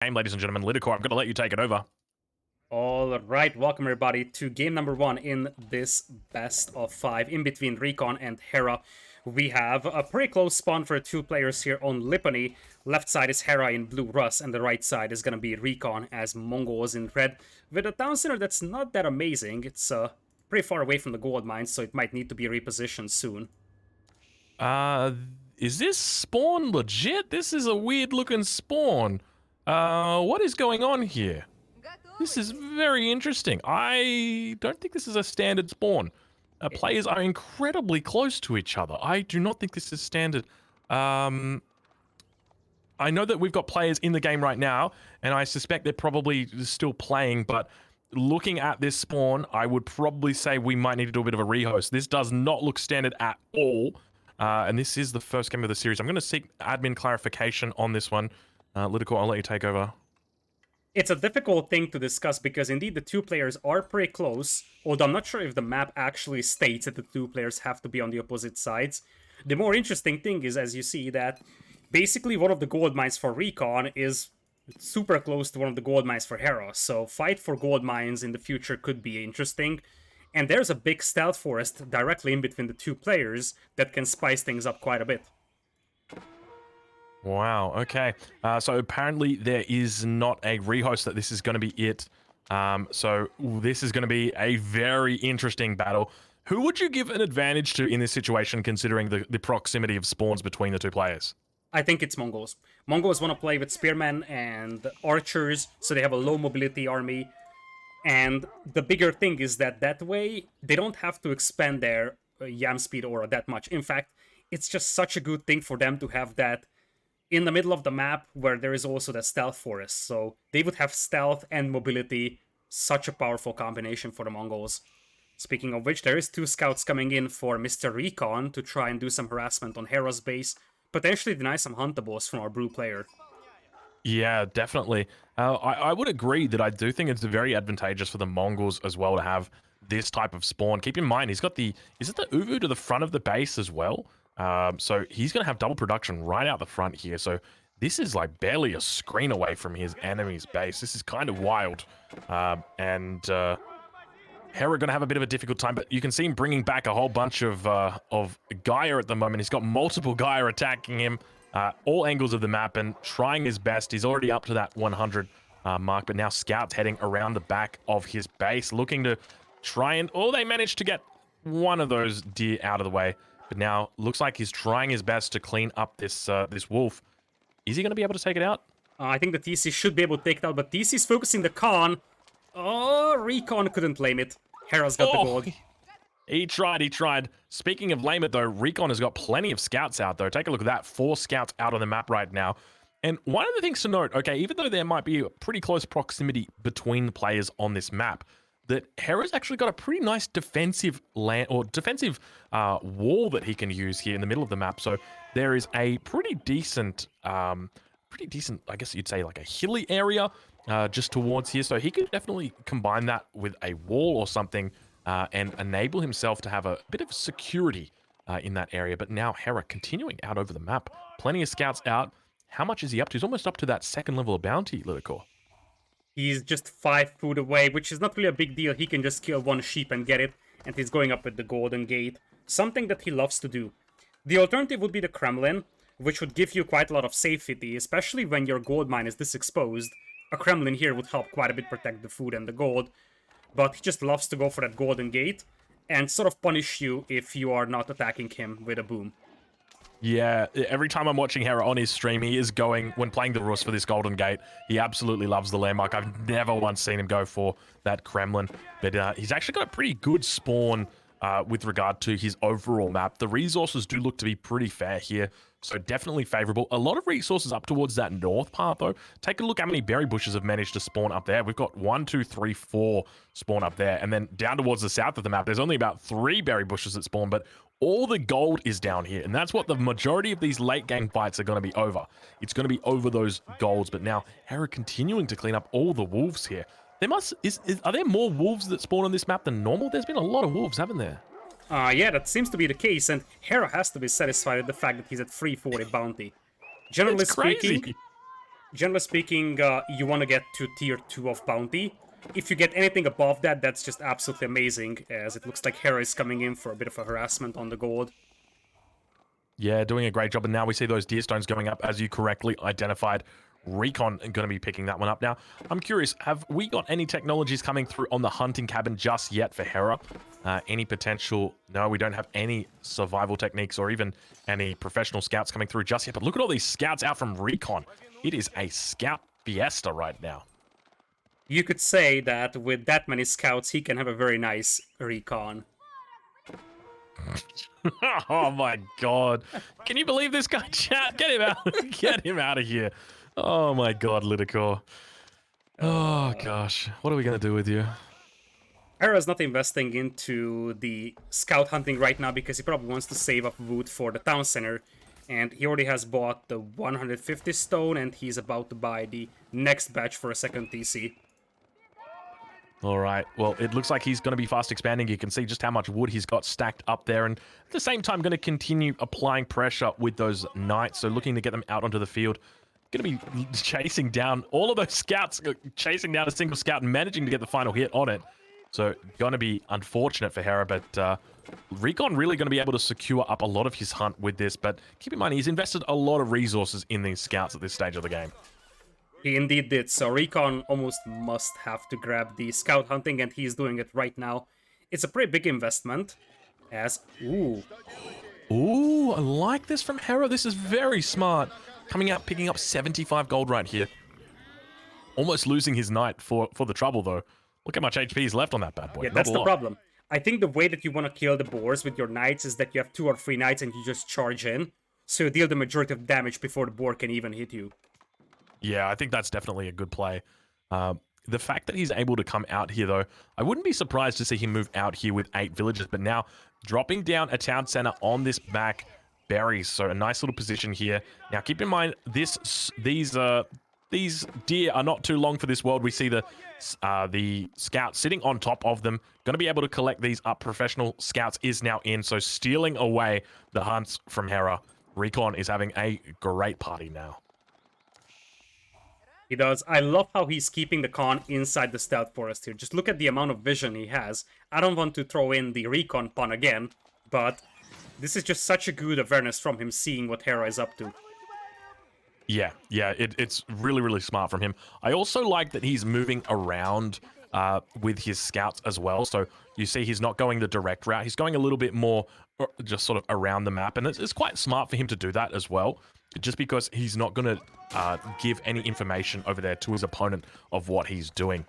Game, ladies and gentlemen, Lidicor, I'm going to let you take it over. All right, welcome everybody to game number 1 in this best of 5 in between Recon and Hera. We have a pretty close spawn for 2 players here on Lipany. Left side is Hera in blue Russ, and the right side is going to be Recon as Mongols in red, with a town center that's not that amazing. It's pretty far away from the gold mines, so it might need to be repositioned soon. Is this spawn legit? This is a weird looking spawn. What is going on here? This is very interesting. I don't think this is a standard spawn. Players are incredibly close to each other. I do not think this is standard. I know that we've got players in the game right now, and I suspect they're probably still playing, but looking at this spawn, I would probably say we might need to do a bit of a rehost. This does not look standard at all, and this is the first game of the series. I'm going to seek admin clarification on this one. Lidicor, I'll let you take over. It's a difficult thing to discuss because indeed the 2 players are pretty close, although I'm not sure if the map actually states that the 2 players have to be on the opposite sides. The more interesting thing is, as you see, that basically one of the gold mines for Recon is super close to one of the gold mines for Hera, so fight for gold mines in the future could be interesting. And there's a big stealth forest directly in between the 2 players that can spice things up quite a bit. Wow, okay. So apparently there is not a rehost, that this is going to be it. So this is going to be a very interesting battle. Who would you give an advantage to in this situation, considering the proximity of spawns between the 2 players? I think it's Mongols. Mongols want to play with spearmen and archers, so they have a low mobility army. And the bigger thing is that way, they don't have to expand their yam speed aura that much. In fact, it's just such a good thing for them to have that in the middle of the map where there is also the stealth forest. So they would have stealth and mobility. Such a powerful combination for the Mongols. Speaking of which, there is 2 scouts coming in for Mr. Recon to try and do some harassment on Hera's base. Potentially deny some huntables from our blue player. Yeah, definitely. I would agree that I do think it's very advantageous for the Mongols as well to have this type of spawn. Keep in mind, he's got the... Is it the Uvu to the front of the base as well? So he's going to have double production right out the front here. So this is like barely a screen away from his enemy's base. This is kind of wild. Hera going to have a bit of a difficult time, but you can see him bringing back a whole bunch of Gaia at the moment. He's got multiple Gaia attacking him, all angles of the map, and trying his best. He's already up to that 100 mark, but now scouts heading around the back of his base, looking to try and... Oh, they managed to get one of those deer out of the way. But now, looks like he's trying his best to clean up this this wolf. Is he going to be able to take it out? I think the TC should be able to take it out, but TC's focusing the con. Oh, Recon couldn't lame it. Hera's got the gold. He tried. Speaking of lame it, though, Recon has got plenty of scouts out, though. Take a look at that. 4 scouts out on the map right now. And one of the things to note, okay, even though there might be a pretty close proximity between the players on this map, that Hera's actually got a pretty nice defensive wall that he can use here in the middle of the map. So there is a pretty decent, I guess you'd say, like a hilly area just towards here. So he could definitely combine that with a wall or something and enable himself to have a bit of security in that area. But now Hera continuing out over the map. Plenty of scouts out. How much is he up to? He's almost up to that 2nd level of bounty, Lidicor. He's just 5 food away, which is not really a big deal. He can just kill 1 sheep and get it, and he's going up with the Golden Gate. Something that he loves to do. The alternative would be the Kremlin, which would give you quite a lot of safety, especially when your gold mine is this exposed. A Kremlin here would help quite a bit protect the food and the gold, but he just loves to go for that Golden Gate and sort of punish you if you are not attacking him with a boom. Yeah, every time I'm watching Hera on his stream, he is going, when playing the Rus for this Golden Gate, he absolutely loves the landmark. I've never once seen him go for that Kremlin, but he's actually got a pretty good spawn with regard to his overall map. The resources do look to be pretty fair here, so definitely favorable. A lot of resources up towards that north part, though. Take a look how many berry bushes have managed to spawn up there. We've got 1, 2, 3, 4 spawn up there, and then down towards the south of the map, there's only about 3 berry bushes that spawn, but all the gold is down here, and that's what the majority of these late game fights are going to be over. It's going to be over those golds, but now Hera continuing to clean up all the wolves here. Are there more wolves that spawn on this map than normal? There's been a lot of wolves, haven't there? Yeah, that seems to be the case, and Hera has to be satisfied with the fact that he's at 340 bounty. Generally speaking, generally speaking, you want to get to tier 2 of bounty. If you get anything above that, that's just absolutely amazing, as it looks like Hera is coming in for a bit of a harassment on the gold. Yeah, doing a great job. And now we see those deer stones going up, as you correctly identified. Recon going to be picking that one up now. I'm curious, have we got any technologies coming through on the hunting cabin just yet for Hera? Any potential? No, we don't have any survival techniques or even any professional scouts coming through just yet. But look at all these scouts out from Recon. It is a scout fiesta right now. You could say that with that many scouts, he can have a very nice recon. Oh my god. Can you believe this guy, chat? Get him out. Get him out of here. Oh my god, Lidicor. Oh gosh. What are we going to do with you? Hera's not investing into the scout hunting right now because he probably wants to save up wood for the town center. And he already has bought the 150 stone and he's about to buy the next batch for a second TC. All right. Well, it looks like he's going to be fast expanding. You can see just how much wood he's got stacked up there. And at the same time, going to continue applying pressure with those knights. So looking to get them out onto the field. Going to be chasing down all of those scouts, chasing down a single scout and managing to get the final hit on it. So going to be unfortunate for Hera, but Recon really going to be able to secure up a lot of his hunt with this. But keep in mind, he's invested a lot of resources in these scouts at this stage of the game. He indeed did, so Recon almost must have to grab the scout hunting, and he's doing it right now. It's a pretty big investment, as... Ooh, I like this from Hera. This is very smart. Coming out, picking up 75 gold right here. Almost losing his knight for the trouble, though. Look how much HP is left on that bad boy. yeah, that's the problem. I think the way that you want to kill the boars with your knights is that you have 2 or 3 knights and you just charge in, so you deal the majority of damage before the boar can even hit you. Yeah, I think that's definitely a good play. The fact that he's able to come out here, though, I wouldn't be surprised to see him move out here with 8 villages, but now dropping down a town center on this back berries, so a nice little position here. Now, keep in mind, these deer are not too long for this world. We see the scout sitting on top of them, going to be able to collect these up. Professional scouts is now in, so stealing away the hunts from Hera. Recon is having a great party now. He does. I love how he's keeping the con inside the stealth forest here. Just look at the amount of vision he has. I don't want to throw in the recon pun again, but this is just such a good awareness from him seeing what Hera is up to. Yeah, it's really, really smart from him. I also like that he's moving around with his scouts as well. So you see he's not going the direct route. He's going a little bit more just sort of around the map. And it's quite smart for him to do that as well, just because he's not going to give any information over there to his opponent of what he's doing.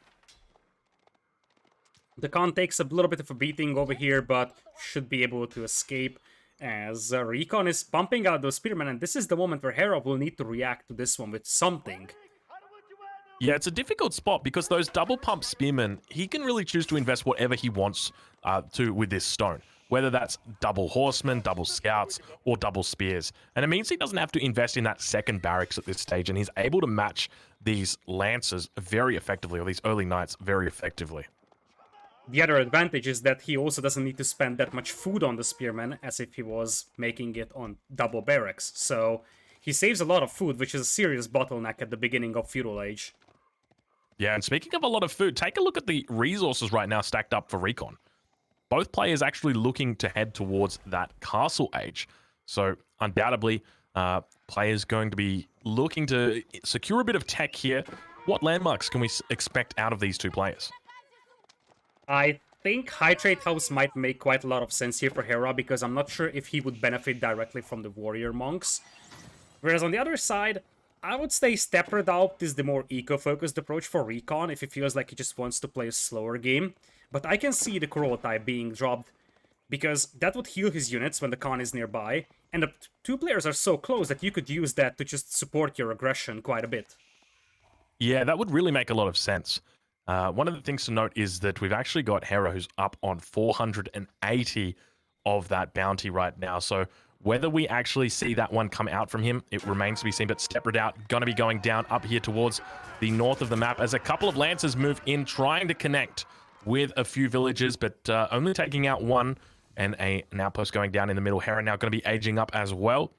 The con takes a little bit of a beating over here, but should be able to escape as Recon is pumping out those spearmen, and this is the moment where Hera will need to react to this one with something. Yeah, it's a difficult spot because those double pump spearmen, he can really choose to invest whatever he wants to with this stone. Whether that's double horsemen, double scouts, or double spears. And it means he doesn't have to invest in that second barracks at this stage, and he's able to match these lancers very effectively, or these early knights very effectively. The other advantage is that he also doesn't need to spend that much food on the spearmen as if he was making it on double barracks. So he saves a lot of food, which is a serious bottleneck at the beginning of Feudal Age. Yeah, and speaking of a lot of food, take a look at the resources right now stacked up for Recon. Both players actually looking to head towards that castle age. So undoubtedly, players going to be looking to secure a bit of tech here. What landmarks can we expect out of these two players? I think High Trade House might make quite a lot of sense here for Hera, because I'm not sure if he would benefit directly from the warrior monks. Whereas on the other side, I would say Step Redoubt is the more eco-focused approach for Recon if he feels like he just wants to play a slower game. But I can see the Corolla type being dropped, because that would heal his units when the Khan is nearby, and the two players are so close that you could use that to just support your aggression quite a bit. Yeah, that would really make a lot of sense. One of the things to note is that we've actually got Hera who's up on 480 of that bounty right now. So whether we actually see that one come out from him, it remains to be seen. But Step Redoubt going to be going down up here towards the north of the map as a couple of Lancers move in, trying to connect with a few villages, but only taking out one, and an outpost going down in the middle. Hera now going to be aging up as well.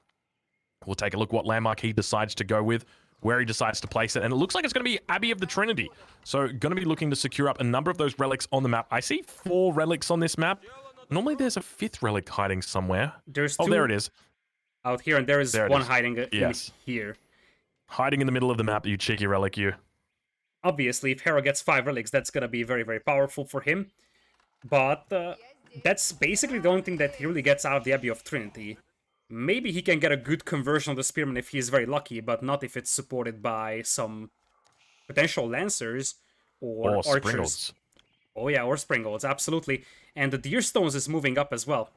We'll take a look what landmark he decides to go with. where he decides to place it. And it looks like it's going to be Abbey of the Trinity. So going to be looking to secure up a number of those relics on the map. I see 4 relics on this map. Normally there's a 5th relic hiding somewhere. There's Oh, 2 there it is. out here, and there is one hiding in here. Hiding in the middle of the map, you cheeky relic, you. Obviously, if Hera gets 5 relics, that's going to be very, very powerful for him. But that's basically the only thing that he really gets out of the Abbey of Trinity. Maybe he can get a good conversion of the Spearman if he is very lucky, but not if it's supported by some potential Lancers or Archers. Springolds. Oh yeah, or Springolds, absolutely. And the Deer Stones is moving up as well.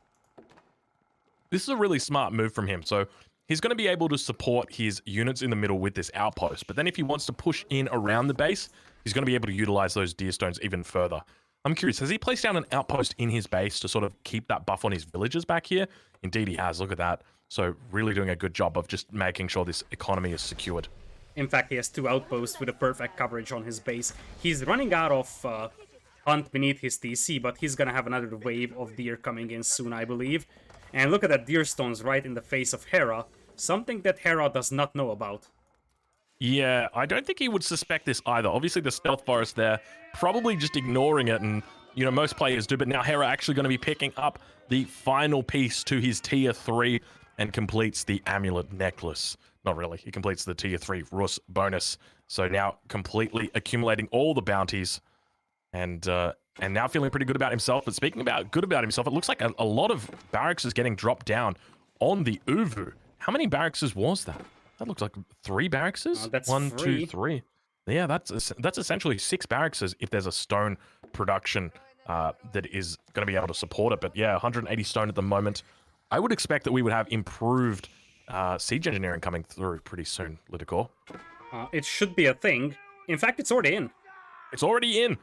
This is a really smart move from him. So he's going to be able to support his units in the middle with this outpost. But then if he wants to push in around the base, he's going to be able to utilize those Deer Stones even further. I'm curious, has he placed down an outpost in his base to sort of keep that buff on his villagers back here? Indeed he has, look at that. So really doing a good job of just making sure this economy is secured. In fact, he has 2 outposts with a perfect coverage on his base. He's running out of hunt beneath his TC, but he's gonna have another wave of deer coming in soon, I believe. And look at that Deer Stones right in the face of Hera, something that Hera does not know about. Yeah, I don't think he would suspect this either. Obviously, the Stealth Forest there, probably just ignoring it, and, you know, most players do, but now Hera actually going to be picking up the final piece to his Tier 3 and completes the Amulet Necklace. Not really, he completes the Tier 3 Rus bonus. So now completely accumulating all the bounties, and now feeling pretty good about himself. But speaking about good about himself, it looks like a lot of barracks is getting dropped down on the Uvu. How many barracks was that? That looks like 3 barracks. That's 1, 3. 2, 3. Yeah, that's essentially 6 barracks if there's a stone production that is going to be able to support it. But yeah, 180 stone at the moment. I would expect that we would have improved siege engineering coming through pretty soon, Lidicor. It should be a thing. In fact, it's already in. It's already in.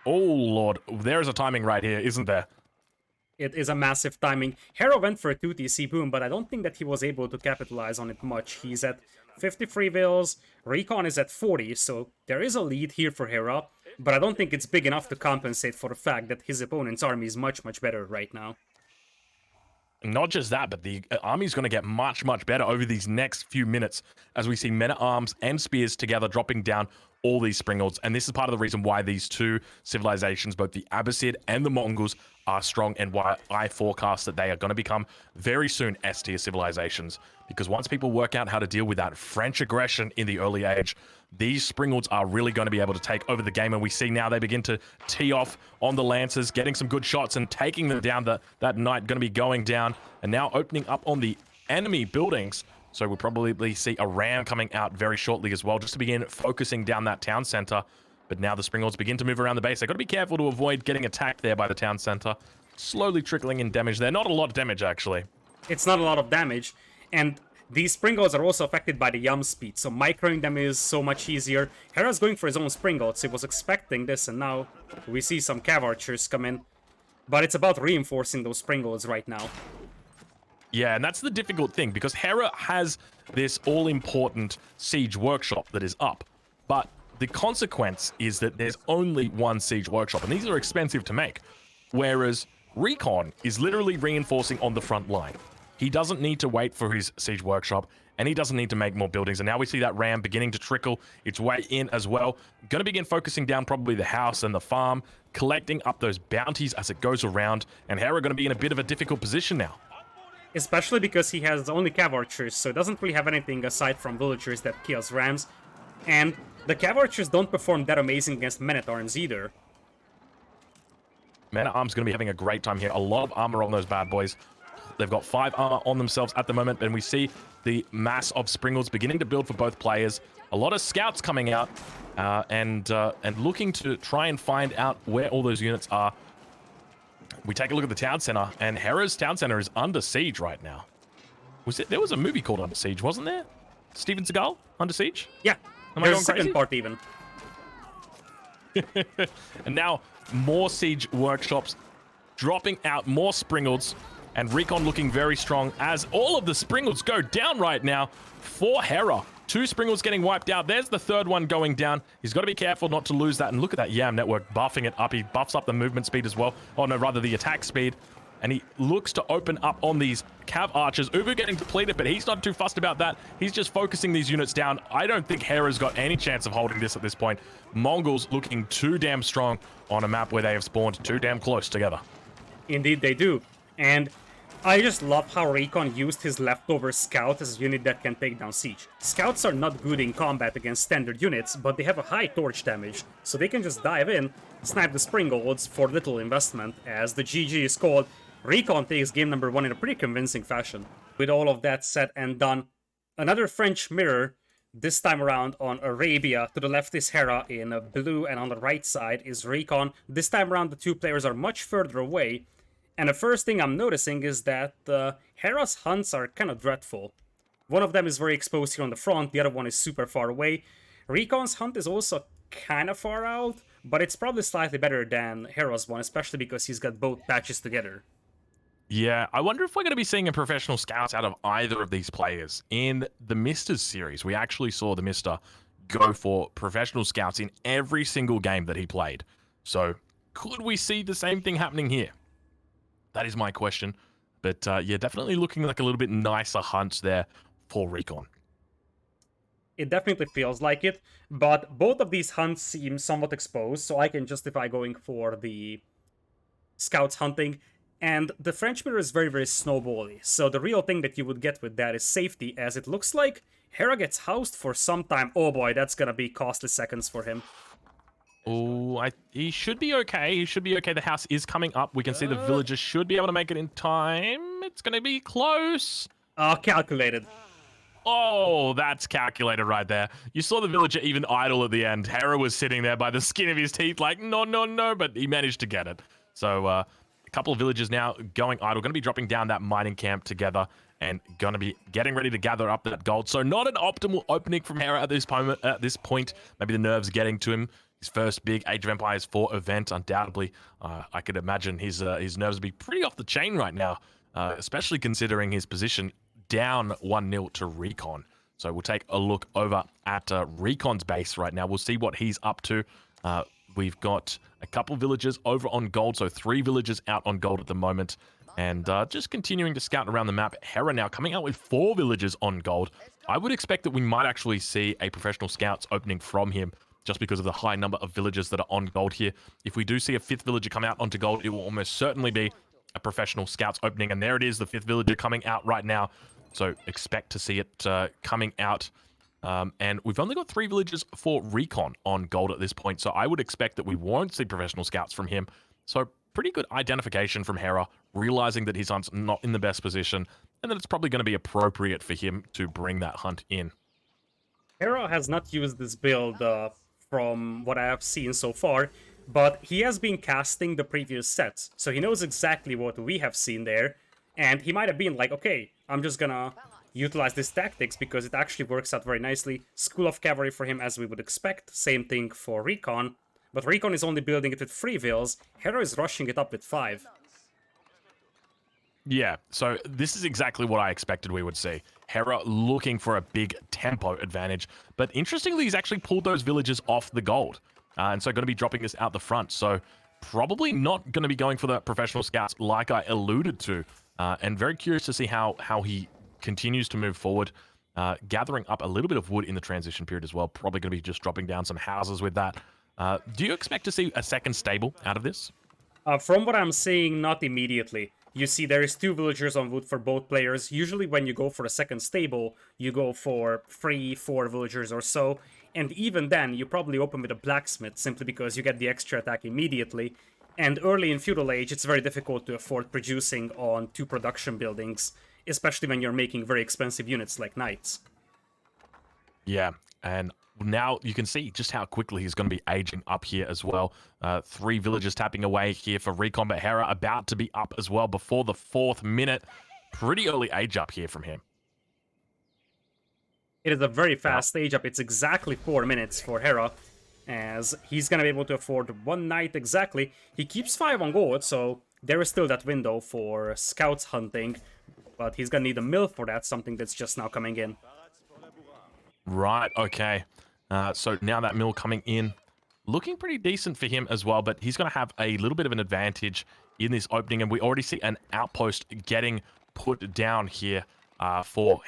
Oh, Lord. There's a timing right here, isn't there? It is a massive timing. Hera went for a 2 TC boom, but I don't think that he was able to capitalize on it much. He's at 53 vills, Recon is at 40, so there is a lead here for Hera, but I don't think it's big enough to compensate for the fact that his opponent's army is much, much better right now. Not just that, but the army's going to get much, much better over these next few minutes as we see men-at-arms and spears together dropping down all these Springolds. And this is part of the reason why these 2 civilizations, both the Abbasid and the Mongols, are strong, and why I forecast that they are going to become very soon S-tier civilizations. Because once people work out how to deal with that French aggression in the early age, these Springolds are really going to be able to take over the game. And we see now they begin to tee off on the Lancers, getting some good shots and taking them down. That knight going to be going down, and now opening up on the enemy buildings. So we'll probably see a ram coming out very shortly as well, just to begin focusing down that town center. But now the Springolds begin to move around the base. They've got to be careful to avoid getting attacked there by the town center. Slowly trickling in damage there. Not a lot of damage, actually. It's not a lot of damage. And these Springolds are also affected by the Yum speed, so microing them is so much easier. Hera's going for his own Springolds. He was expecting this, and now we see some Cav Archers come in. But it's about reinforcing those Springolds right now. Yeah, and that's the difficult thing, because Hera has this all-important siege workshop that is up. But the consequence is that there's only one siege workshop, and these are expensive to make. Whereas Recon is literally reinforcing on the front line. He doesn't need to wait for his siege workshop, and he doesn't need to make more buildings. And now we see that ram beginning to trickle its way in as well. Going to begin focusing down probably the house and the farm, collecting up those bounties as it goes around. And Hera going to be in a bit of a difficult position now. Especially because he has only Cav Archers, so he doesn't really have anything aside from villagers that kills rams. And the Cav Archers don't perform that amazing against men-at-arms either. Men-at-arms going to be having a great time here. A lot of armor on those bad boys. They've got 5 armor on themselves at the moment, and we see the mass of Springolds beginning to build for both players. A lot of scouts coming out and looking to try and find out where all those units are. We take a look at the town center, and Hera's town center is under siege right now. There was a movie called Under Siege, wasn't there? Steven Seagal, Under Siege? Yeah, there's a second part even. And now more siege workshops dropping out more Springolds, and Recon looking very strong as all of the Springolds go down right now for Hera. 2 Springolds getting wiped out. There's the 3rd one going down. He's got to be careful not to lose that. And look at that Yam network buffing it up. He buffs up the movement speed as well. Oh no, rather the attack speed. and he looks to open up on these Cav archers. Ubu getting depleted, but he's not too fussed about that. He's just focusing these units down. I don't think Hera's got any chance of holding this at this point. Mongols looking too damn strong on a map where they have spawned too damn close together. Indeed they do. And I just love how Recon used his leftover scout as a unit that can take down siege. Scouts are not good in combat against standard units, but they have a high torch damage, so they can just dive in, snipe the springolds for little investment. As the GG is called, Recon takes game number 1 in a pretty convincing fashion. With all of that said and done, another French mirror, this time around on Arabia. To the left is Hera in blue, and on the right side is Recon. This time around the two players are much further away, and the first thing I'm noticing is that Hera's hunts are kind of dreadful. One of them is very exposed here on the front, the other one is super far away. Recon's hunt is also kind of far out, but it's probably slightly better than Hera's one, especially because he's got both patches together. Yeah, I wonder if we're going to be seeing a professional scouts out of either of these players. In the Misters series, we actually saw the Mister go for professional scouts in every single game that he played. So could we see the same thing happening here? That is my question. But yeah, definitely looking like a little bit nicer hunts there for Recon. It definitely feels like it, but both of these hunts seem somewhat exposed, so I can justify going for the scouts hunting. And the French mirror is very, very snowbally, so the real thing that you would get with that is safety, as it looks like Hera gets housed for some time. Oh boy, that's gonna be costly seconds for him. Oh, he should be okay. He should be okay. The house is coming up. We can see the villagers should be able to make it in time. It's going to be close. Calculated. Oh, that's calculated right there. You saw the villager even idle at the end. Hera was sitting there by the skin of his teeth like, no, no, no, but he managed to get it. So a couple of villagers now going idle, going to be dropping down that mining camp together and going to be getting ready to gather up that gold. So not an optimal opening from Hera at this point. Maybe the nerves getting to him. His first big Age of Empires 4 event, undoubtedly. I could imagine his nerves would be pretty off the chain right now, especially considering his position down 1-0 to Recon. So we'll take a look over at Recon's base right now. We'll see what he's up to. We've got a couple villagers over on gold, so 3 villagers out on gold at the moment. And just continuing to scout around the map, Hera now coming out with 4 villagers on gold. I would expect that we might actually see a professional scouts opening from him, just because of the high number of villagers that are on gold here. If we do see a 5th villager come out onto gold, it will almost certainly be a professional scouts opening. And there it is, the 5th villager coming out right now. So expect to see it coming out. And we've only got 3 villagers for Recon on gold at this point. So I would expect that we won't see professional scouts from him. So pretty good identification from Hera, realizing that his hunt's not in the best position and that it's probably going to be appropriate for him to bring that hunt in. Hera has not used this build from what I have seen so far, but he has been casting the previous sets, so he knows exactly what we have seen there, and he might have been like, okay, I'm just gonna utilize these tactics because it actually works out very nicely. School of Cavalry for him, as we would expect, same thing for Recon, but Recon is only building it with 3 vills, Hera is rushing it up with 5. Yeah, so this is exactly what I expected we would see. Hera looking for a big tempo advantage, but interestingly, he's actually pulled those villagers off the gold, and so going to be dropping this out the front. So probably not going to be going for the professional scouts like I alluded to, and very curious to see how he continues to move forward, gathering up a little bit of wood in the transition period as well. Probably going to be just dropping down some houses with that. Do you expect to see a second stable out of this? From what I'm seeing, not immediately. You see, there is 2 villagers on wood for both players. Usually when you go for a second stable, you go for 3-4 villagers or so. And even then, you probably open with a blacksmith, simply because you get the extra attack immediately. And early in Feudal Age, it's very difficult to afford producing on 2 production buildings, especially when you're making very expensive units like knights. Yeah, and now you can see just how quickly he's going to be aging up here as well. 3 villagers tapping away here for Recon, but Hera about to be up as well before the 4th minute. Pretty early age up here from him. It is a very fast age up. It's exactly 4 minutes for Hera, as he's going to be able to afford 1 knight exactly. He keeps 5 on gold, so there is still that window for scouts hunting, but he's going to need a mill for that, something that's just now coming in. Right, okay. So now that mill coming in, looking pretty decent for him as well, but he's going to have a little bit of an advantage in this opening, and we already see an outpost getting put down here for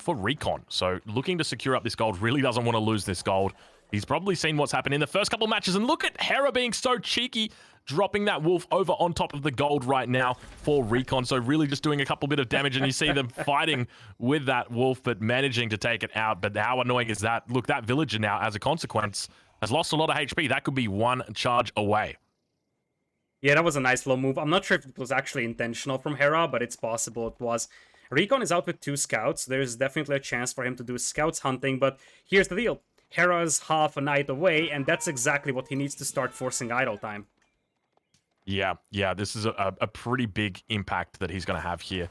Recon. So looking to secure up this gold, really doesn't want to lose this gold. He's probably seen what's happened in the first couple matches, and look at Hera being so cheeky, dropping that wolf over on top of the gold right now for Recon. So really just doing a couple bit of damage, and you see them fighting with that wolf, but managing to take it out. But how annoying is that? Look, that villager now, as a consequence, has lost a lot of HP. That could be one charge away. Yeah, that was a nice low move. I'm not sure if it was actually intentional from Hera, but it's possible it was. Recon is out with 2 scouts. There's definitely a chance for him to do scouts hunting, but here's the deal. Hera's half a knight away, and that's exactly what he needs to start forcing idle time. Yeah, this is a pretty big impact that he's going to have here.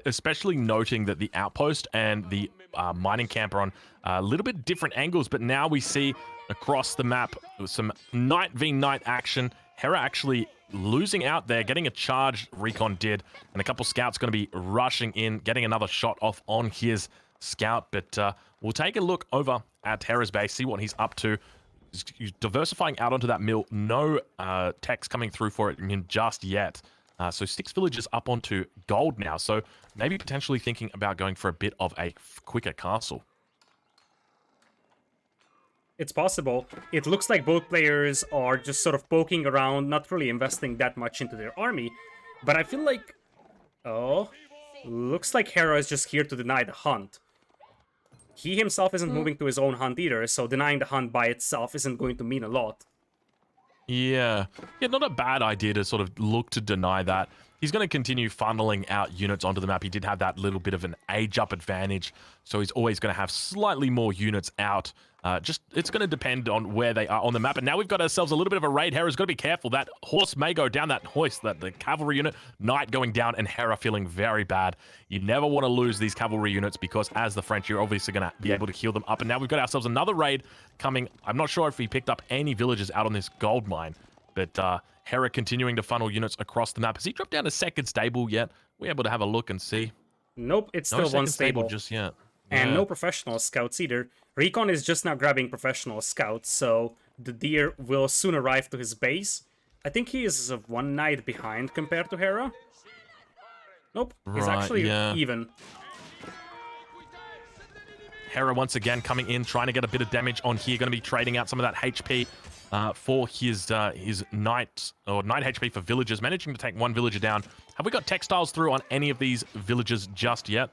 Especially noting that the outpost and the mining camp are on a little bit different angles, but now we see across the map some knight v knight action. Hera actually losing out there, getting a charge, Recon did, and a couple scouts going to be rushing in, getting another shot off on his scout, but we'll take a look over at Hera's base, see what he's up to. He's diversifying out onto that mill. No text coming through for it just yet. So 6 villages up onto gold now. So maybe potentially thinking about going for a bit of a quicker castle. It's possible. It looks like both players are just sort of poking around, not really investing that much into their army. But I feel like... Oh, looks like Hera is just here to deny the hunt. He himself isn't moving to his own hunt either, so denying the hunt by itself isn't going to mean a lot. Yeah, not a bad idea to sort of look to deny that. He's going to continue funneling out units onto the map. He did have that little bit of an age-up advantage, so he's always going to have slightly more units out. It's going to depend on where they are on the map. And now we've got ourselves a little bit of a raid. Hera's got to be careful. That horse may go down, that hoist, the cavalry unit, knight going down, and Hera feeling very bad. You never want to lose these cavalry units because as the French, you're obviously going to be able to heal them up. And now we've got ourselves another raid coming. I'm not sure if he picked up any villages out on this gold mine, but Hera continuing to funnel units across the map. Has he dropped down a second stable yet? We're able to have a look and see. Nope, it's still one stable just yet. And no professional scouts either. Recon is just now grabbing professional scouts, so the deer will soon arrive to his base. I think he is 1 knight behind compared to Hera. Nope, he's actually even. Hera once again coming in, trying to get a bit of damage on here. Going to be trading out some of that HP for his knight, or knight HP for villagers. Managing to take 1 villager down. Have we got textiles through on any of these villagers just yet?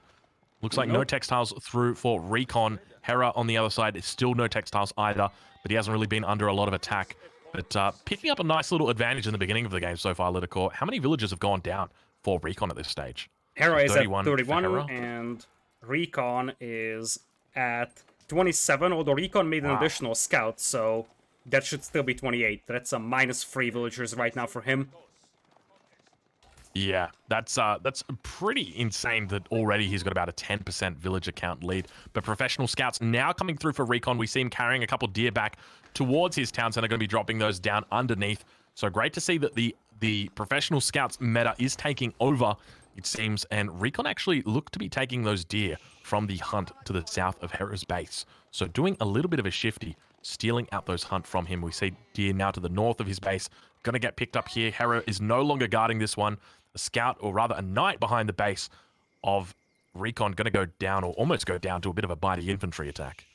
Looks like no textiles through for Recon. Hera on the other side is still no textiles either, but he hasn't really been under a lot of attack. But picking up a nice little advantage in the beginning of the game so far, Litakor. How many villagers have gone down for Recon at this stage? Hera is at 31, and Recon is at 27, although Recon made an additional scout, so that should still be 28. That's a -3 villagers right now for him. Yeah, that's pretty insane that already he's got about a 10% villager count lead. But professional scouts now coming through for Recon. We see him carrying a couple deer back towards his town center, going to be dropping those down underneath. So great to see that the professional scouts meta is taking over, it seems, and Recon actually look to be taking those deer from the hunt to the south of Hera's base. So doing a little bit of a shifty, stealing out those hunt from him. We see deer now to the north of his base, going to get picked up here. Hera is no longer guarding this one. A scout, or rather a knight behind the base of Recon, going to go down, or almost go down, to a bit of a bitey infantry attack.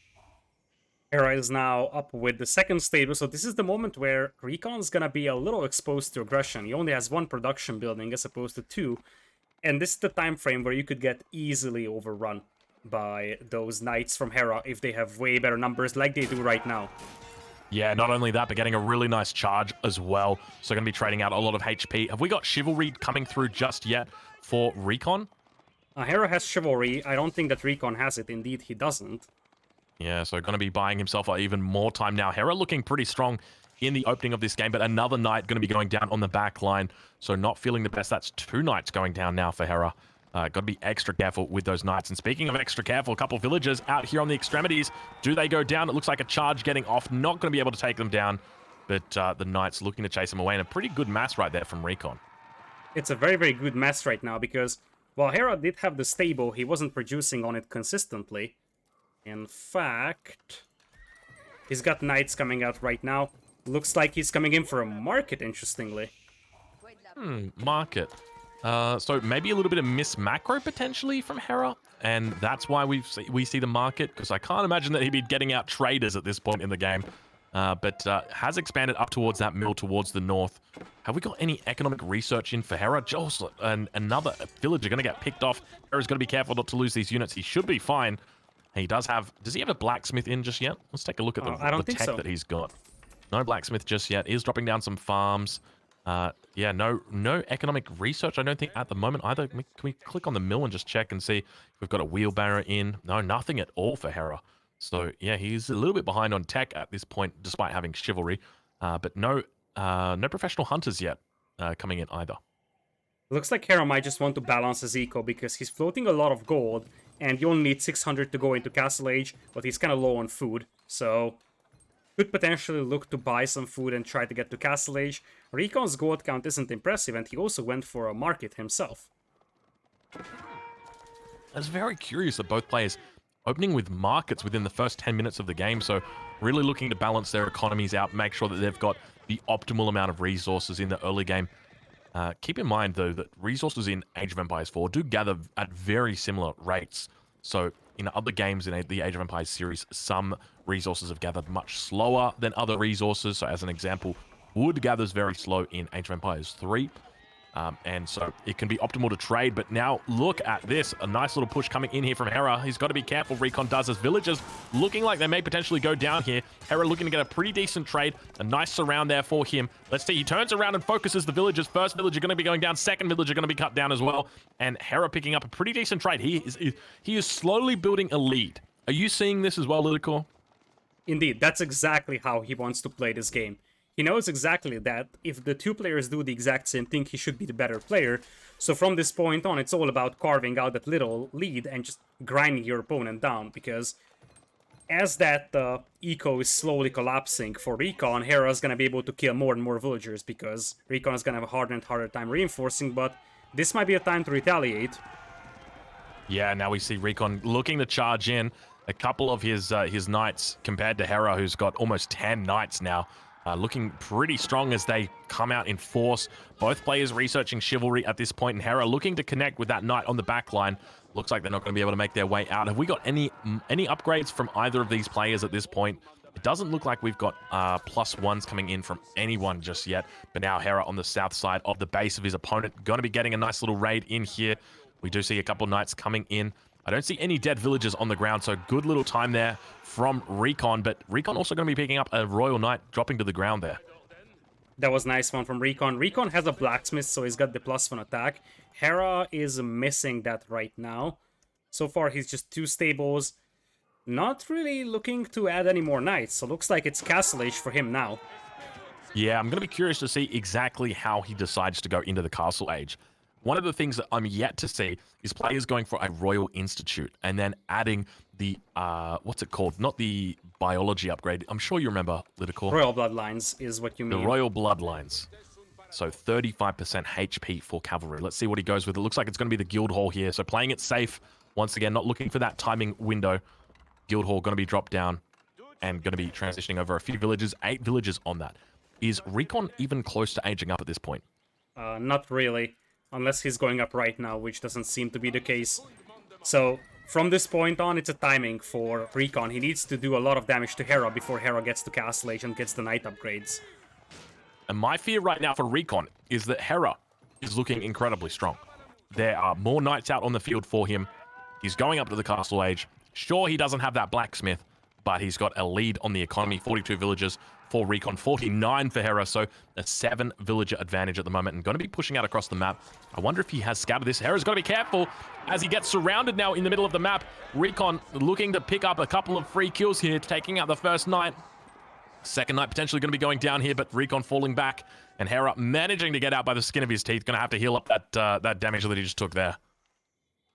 Hera is now up with the second stable, so this is the moment where Recon's going to be a little exposed to aggression. He only has 1 production building as opposed to 2, and this is the time frame where you could get easily overrun by those knights from Hera if they have way better numbers like they do right now. Yeah, not only that, but getting a really nice charge as well. So going to be trading out a lot of HP. Have we got Chivalry coming through just yet for Recon? Hera has Chivalry. I don't think that Recon has it. Indeed, he doesn't. Yeah, so going to be buying himself even more time now. Hera looking pretty strong in the opening of this game, but another knight going to be going down on the back line. So not feeling the best. That's 2 knights going down now for Hera. Got to be extra careful with those knights. And speaking of extra careful, a couple villagers out here on the extremities. Do they go down? It looks like a charge getting off. Not going to be able to take them down. But the knights looking to chase them away. And a pretty good mass right there from Recon. It's a very, very good mass right now because while Hera did have the stable, he wasn't producing on it consistently. In fact, He's got knights coming out right now. Looks like he's coming in for a market, interestingly. Market. So maybe a little bit of miss macro potentially from Hera, and that's why we see the market, because I can't imagine that he'd be getting out traders at this point in the game. But has expanded up towards that mill towards the north. Have we got any economic research in for Hera? Jocelyn, and another villager going to get picked off. Hera's got to be careful not to lose these units. He should be fine. He does he have a blacksmith in just yet? Let's take a look at the tech that he's got. No blacksmith just yet. He's dropping down some farms. Yeah, no economic research, I don't think, at the moment either. Can we click on the mill and just check and see if we've got a wheelbarrow in? No, nothing at all for Hera. So, yeah, he's a little bit behind on tech at this point, despite having chivalry. But no professional hunters yet coming in either. Looks like Hera might just want to balance his eco because he's floating a lot of gold, and you only need 600 to go into Castle Age, but he's kind of low on food, so could potentially look to buy some food and try to get to Castle Age. Recon's gold count isn't impressive, and he also went for a market himself. I was very curious that both players opening with markets within the first 10 minutes of the game, so really looking to balance their economies out, make sure that they've got the optimal amount of resources in the early game. Keep in mind, though, that resources in Age of Empires 4 do gather at very similar rates. So in other games in the Age of Empires series, some resources have gathered much slower than other resources. So as an example, wood gathers very slow in Age of Empires 3. And so it can be optimal to trade, but now look at this. A nice little push coming in here from Hera. He's got to be careful, Recon does, as villagers looking like they may potentially go down here. Hera looking to get a pretty decent trade. A nice surround there for him. Let's see, he turns around and focuses the villagers. First villager going to be going down, second villager going to be cut down as well. And Hera picking up a pretty decent trade. He is slowly building a lead. Are you seeing this as well, Lidicor? Indeed, that's exactly how he wants to play this game. He knows exactly that if the two players do the exact same thing, he should be the better player. So from this point on, it's all about carving out that little lead and just grinding your opponent down, because as that eco is slowly collapsing for Recon, Hera's gonna be able to kill more and more villagers, because Recon is gonna have a harder and harder time reinforcing, but this might be a time to retaliate. Yeah, now we see Recon looking to charge in. A couple of his knights compared to Hera, who's got almost 10 knights now. Looking pretty strong as they come out in force. Both players researching chivalry at this point, and Hera looking to connect with that knight on the back line. Looks like they're not going to be able to make their way out. Have we got any upgrades from either of these players at this point? It doesn't look like we've got +1s coming in from anyone just yet. But now Hera on the south side of the base of his opponent. Going to be getting a nice little raid in here. We do see a couple knights coming in. I don't see any dead villagers on the ground, so good little time there from Recon, but Recon also going to be picking up a Royal Knight dropping to the ground there. That was a nice one from Recon. Recon has a blacksmith, so he's got the +1 attack. Hera is missing that right now. So far, he's just 2 stables. Not really looking to add any more knights, so looks like it's Castle Age for him now. Yeah, I'm going to be curious to see exactly how he decides to go into the Castle Age. One of the things that I'm yet to see is players going for a Royal Institute and then adding the, what's it called? Not the biology upgrade. I'm sure you remember, Lidicor. Royal Bloodlines is what you mean. The Royal Bloodlines. So 35% HP for Cavalry. Let's see what he goes with. It looks like it's going to be the Guild Hall here. So playing it safe. Once again, not looking for that timing window. Guild Hall going to be dropped down and going to be transitioning over a few villages. 8 villages on that. Is Recon even close to aging up at this point? Not really. Unless he's going up right now, which doesn't seem to be the case. So, from this point on, it's a timing for Recon. He needs to do a lot of damage to Hera before Hera gets to Castle Age and gets the knight upgrades. And my fear right now for Recon is that Hera is looking incredibly strong. There are more knights out on the field for him. He's going up to the Castle Age. Sure, he doesn't have that blacksmith, but he's got a lead on the economy. 42 villagers for Recon, 49 for Hera, so a 7 villager advantage at the moment, and going to be pushing out across the map. I wonder if he has scouted this. Hera's got to be careful as he gets surrounded now in the middle of the map. Recon looking to pick up a couple of free kills here, taking out the first knight. Second knight potentially going to be going down here, but Recon falling back, and Hera managing to get out by the skin of his teeth. Going to have to heal up that damage that he just took there.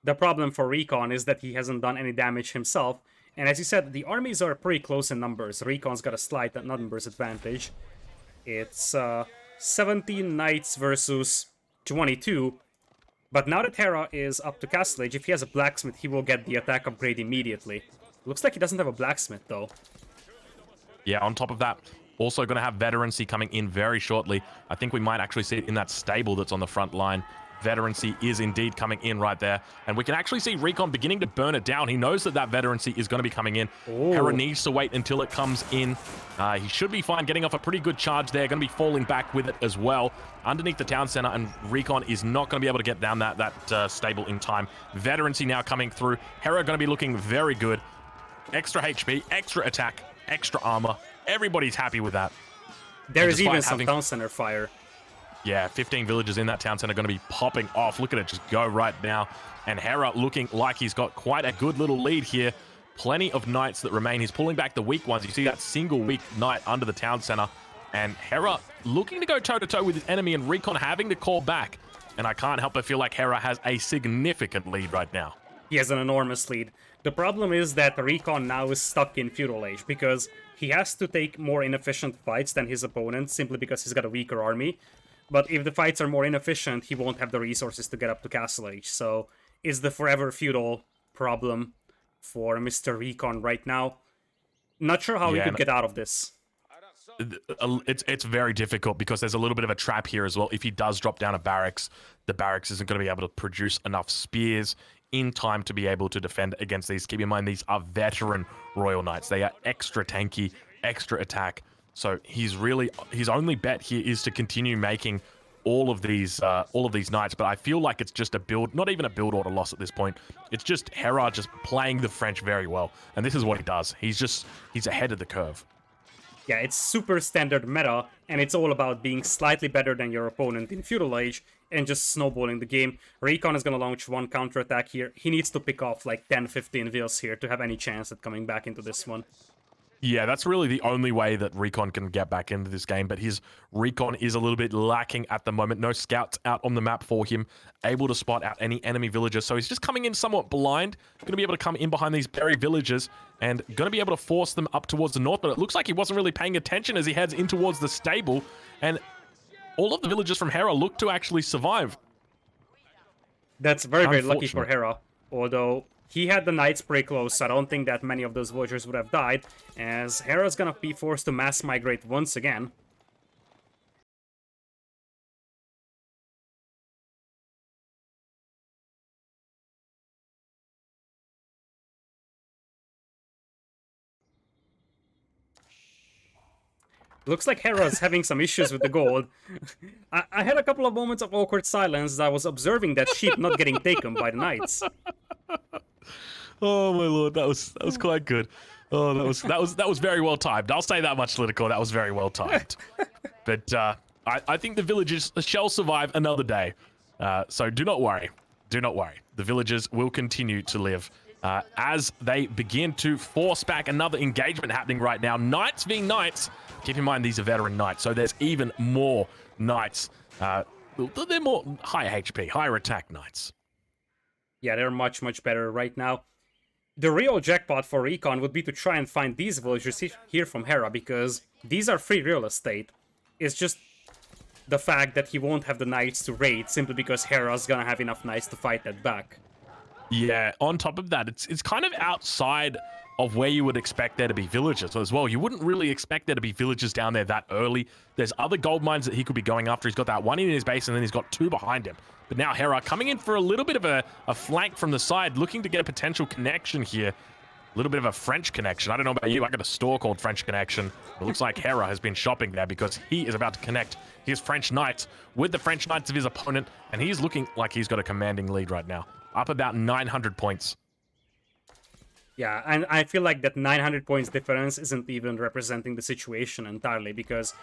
The problem for Recon is that he hasn't done any damage himself. And as you said, the armies are pretty close in numbers. Recon's got a slight numbers advantage. It's 17 knights versus 22. But now that Hera is up to Castle Age, if he has a blacksmith, he will get the attack upgrade immediately. Looks like he doesn't have a blacksmith, though. Yeah, on top of that, also going to have veterancy coming in very shortly. I think we might actually see it in that stable that's on the front line. Veterancy is indeed coming in right there. And we can actually see Recon beginning to burn it down. He knows that that veterancy is going to be coming in. Ooh. Hera needs to wait until it comes in. He should be fine, getting off a pretty good charge there. Going to be falling back with it as well. Underneath the town center, and Recon is not going to be able to get down that stable in time. Veterancy now coming through. Hera going to be looking very good. Extra HP, extra attack, extra armor. Everybody's happy with that. There is even some town center fire. Yeah, 15 villagers in that town center going to be popping off. Look at it just go right now. And Hera looking like he's got quite a good little lead here. Plenty of knights that remain. He's pulling back the weak ones. You see that single weak knight under the town center. And Hera looking to go toe-to-toe with his enemy, and Recon having to call back. And I can't help but feel like Hera has a significant lead right now. He has an enormous lead. The problem is that Recon now is stuck in Feudal Age, because he has to take more inefficient fights than his opponent, simply because he's got a weaker army. But if the fights are more inefficient, he won't have the resources to get up to Castle Age. So, is the forever feudal problem for Mr. Recon right now. Not sure how he could get out of this. It's very difficult because there's a little bit of a trap here as well. If he does drop down a barracks, the barracks isn't going to be able to produce enough spears in time to be able to defend against these. Keep in mind, these are veteran Royal Knights. They are extra tanky, extra attack. So his only bet here is to continue making all of these knights. But I feel like it's just a build, not even a build order loss at this point. It's just Hera just playing the French very well, and this is what he does. He's ahead of the curve. Yeah, it's super standard meta, and it's all about being slightly better than your opponent in Feudal Age and just snowballing the game. Recon is going to launch one counterattack here. He needs to pick off like 10-15 vills here to have any chance at coming back into this one. Yeah, that's really the only way that Recon can get back into this game, but his Recon is a little bit lacking at the moment. No scouts out on the map for him, able to spot out any enemy villagers, so he's just coming in somewhat blind, going to be able to come in behind these berry villagers, and going to be able to force them up towards the north, but it looks like he wasn't really paying attention as he heads in towards the stable, and all of the villagers from Hera look to actually survive. That's very, very lucky for Hera, although he had the knights pretty close, so I don't think that many of those villagers would have died, as Hera's gonna be forced to mass migrate once again. Looks like Hera's having some issues with the gold. I had a couple of moments of awkward silence as I was observing that sheep not getting taken by the knights. Oh my lord, that was quite good. Oh, that was very well timed. I'll say that much, Litico. That was very well timed. But I think the villagers shall survive another day. So do not worry. Do not worry. The villagers will continue to live as they begin to force back another engagement happening right now. Knights v knights. Keep in mind, these are veteran knights, so there's even more knights. They're more higher HP, higher attack knights. Yeah, they're much, much better right now. The real jackpot for Recon would be to try and find these villagers here from Hera, because these are free real estate. It's just the fact that he won't have the knights to raid simply because Hera's gonna have enough knights to fight that back. Yeah, on top of that, it's kind of outside of where you would expect there to be villagers as well. You wouldn't really expect there to be villagers down there that early. There's other gold mines that he could be going after. He's got that one in his base, and then he's got two behind him. But now Hera coming in for a little bit of a flank from the side, looking to get a potential connection here. A little bit of a French connection. I don't know about you. I got a store called French Connection. It looks like Hera has been shopping there because he is about to connect his French knights with the French knights of his opponent, and he's looking like he's got a commanding lead right now. Up about 900 points. Yeah, and I feel like that 900 points difference isn't even representing the situation entirely, because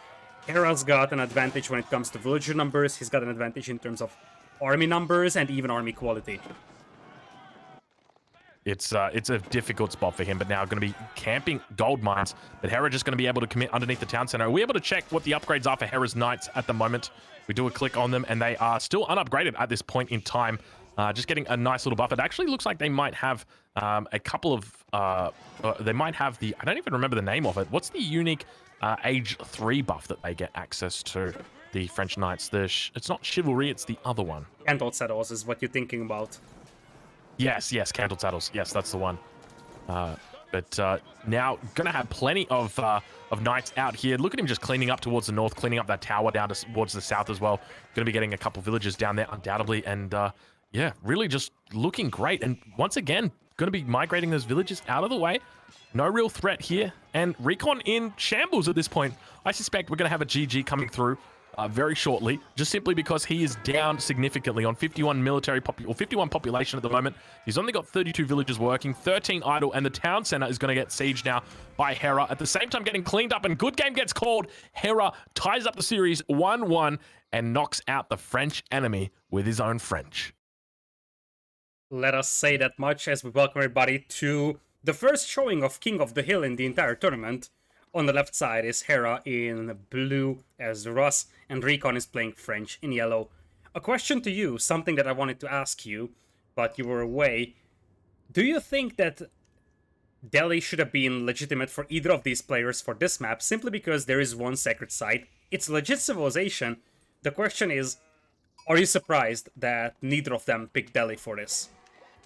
Hera's got an advantage when it comes to villager numbers, he's got an advantage in terms of army numbers, and even army quality. It's a difficult spot for him, but now going to be camping gold mines. But Hera just going to be able to commit underneath the town center. Are we able to check what the upgrades are for Hera's knights at the moment? We do a click on them, and they are still unupgraded at this point in time. Just getting a nice little buff. It actually looks like they might have a couple of... they might have the... I don't even remember the name of it. What's the unique Age 3 buff that they get access to, the French Knights? It's not Chivalry, it's the other one. Cantled Saddles is what you're thinking about. Yes, Cantled Saddles. Yes, that's the one. But now going to have plenty of knights out here. Look at him just cleaning up towards the north, cleaning up that tower down towards the south as well. Going to be getting a couple villages down there undoubtedly. And yeah, really just looking great. And once again, going to be migrating those villages out of the way. No real threat here. And Recon in shambles at this point. I suspect we're going to have a GG coming through very shortly, just simply because he is down significantly on 51 51 population at the moment. He's only got 32 villages working, 13 idle, and the town center is going to get sieged now by Hera. At the same time, getting cleaned up, and good game gets called. Hera ties up the series 1-1 and knocks out the French enemy with his own French. Let us say that much as we welcome everybody to the first showing of King of the Hill in the entire tournament. On the left side is Hera in blue as Russ, and Recon is playing French in yellow. A question to you, something that I wanted to ask you, but you were away. Do you think that Delhi should have been legitimate for either of these players for this map, simply because there is one sacred site? It's legit civilization. The question is, are you surprised that neither of them picked Delhi for this?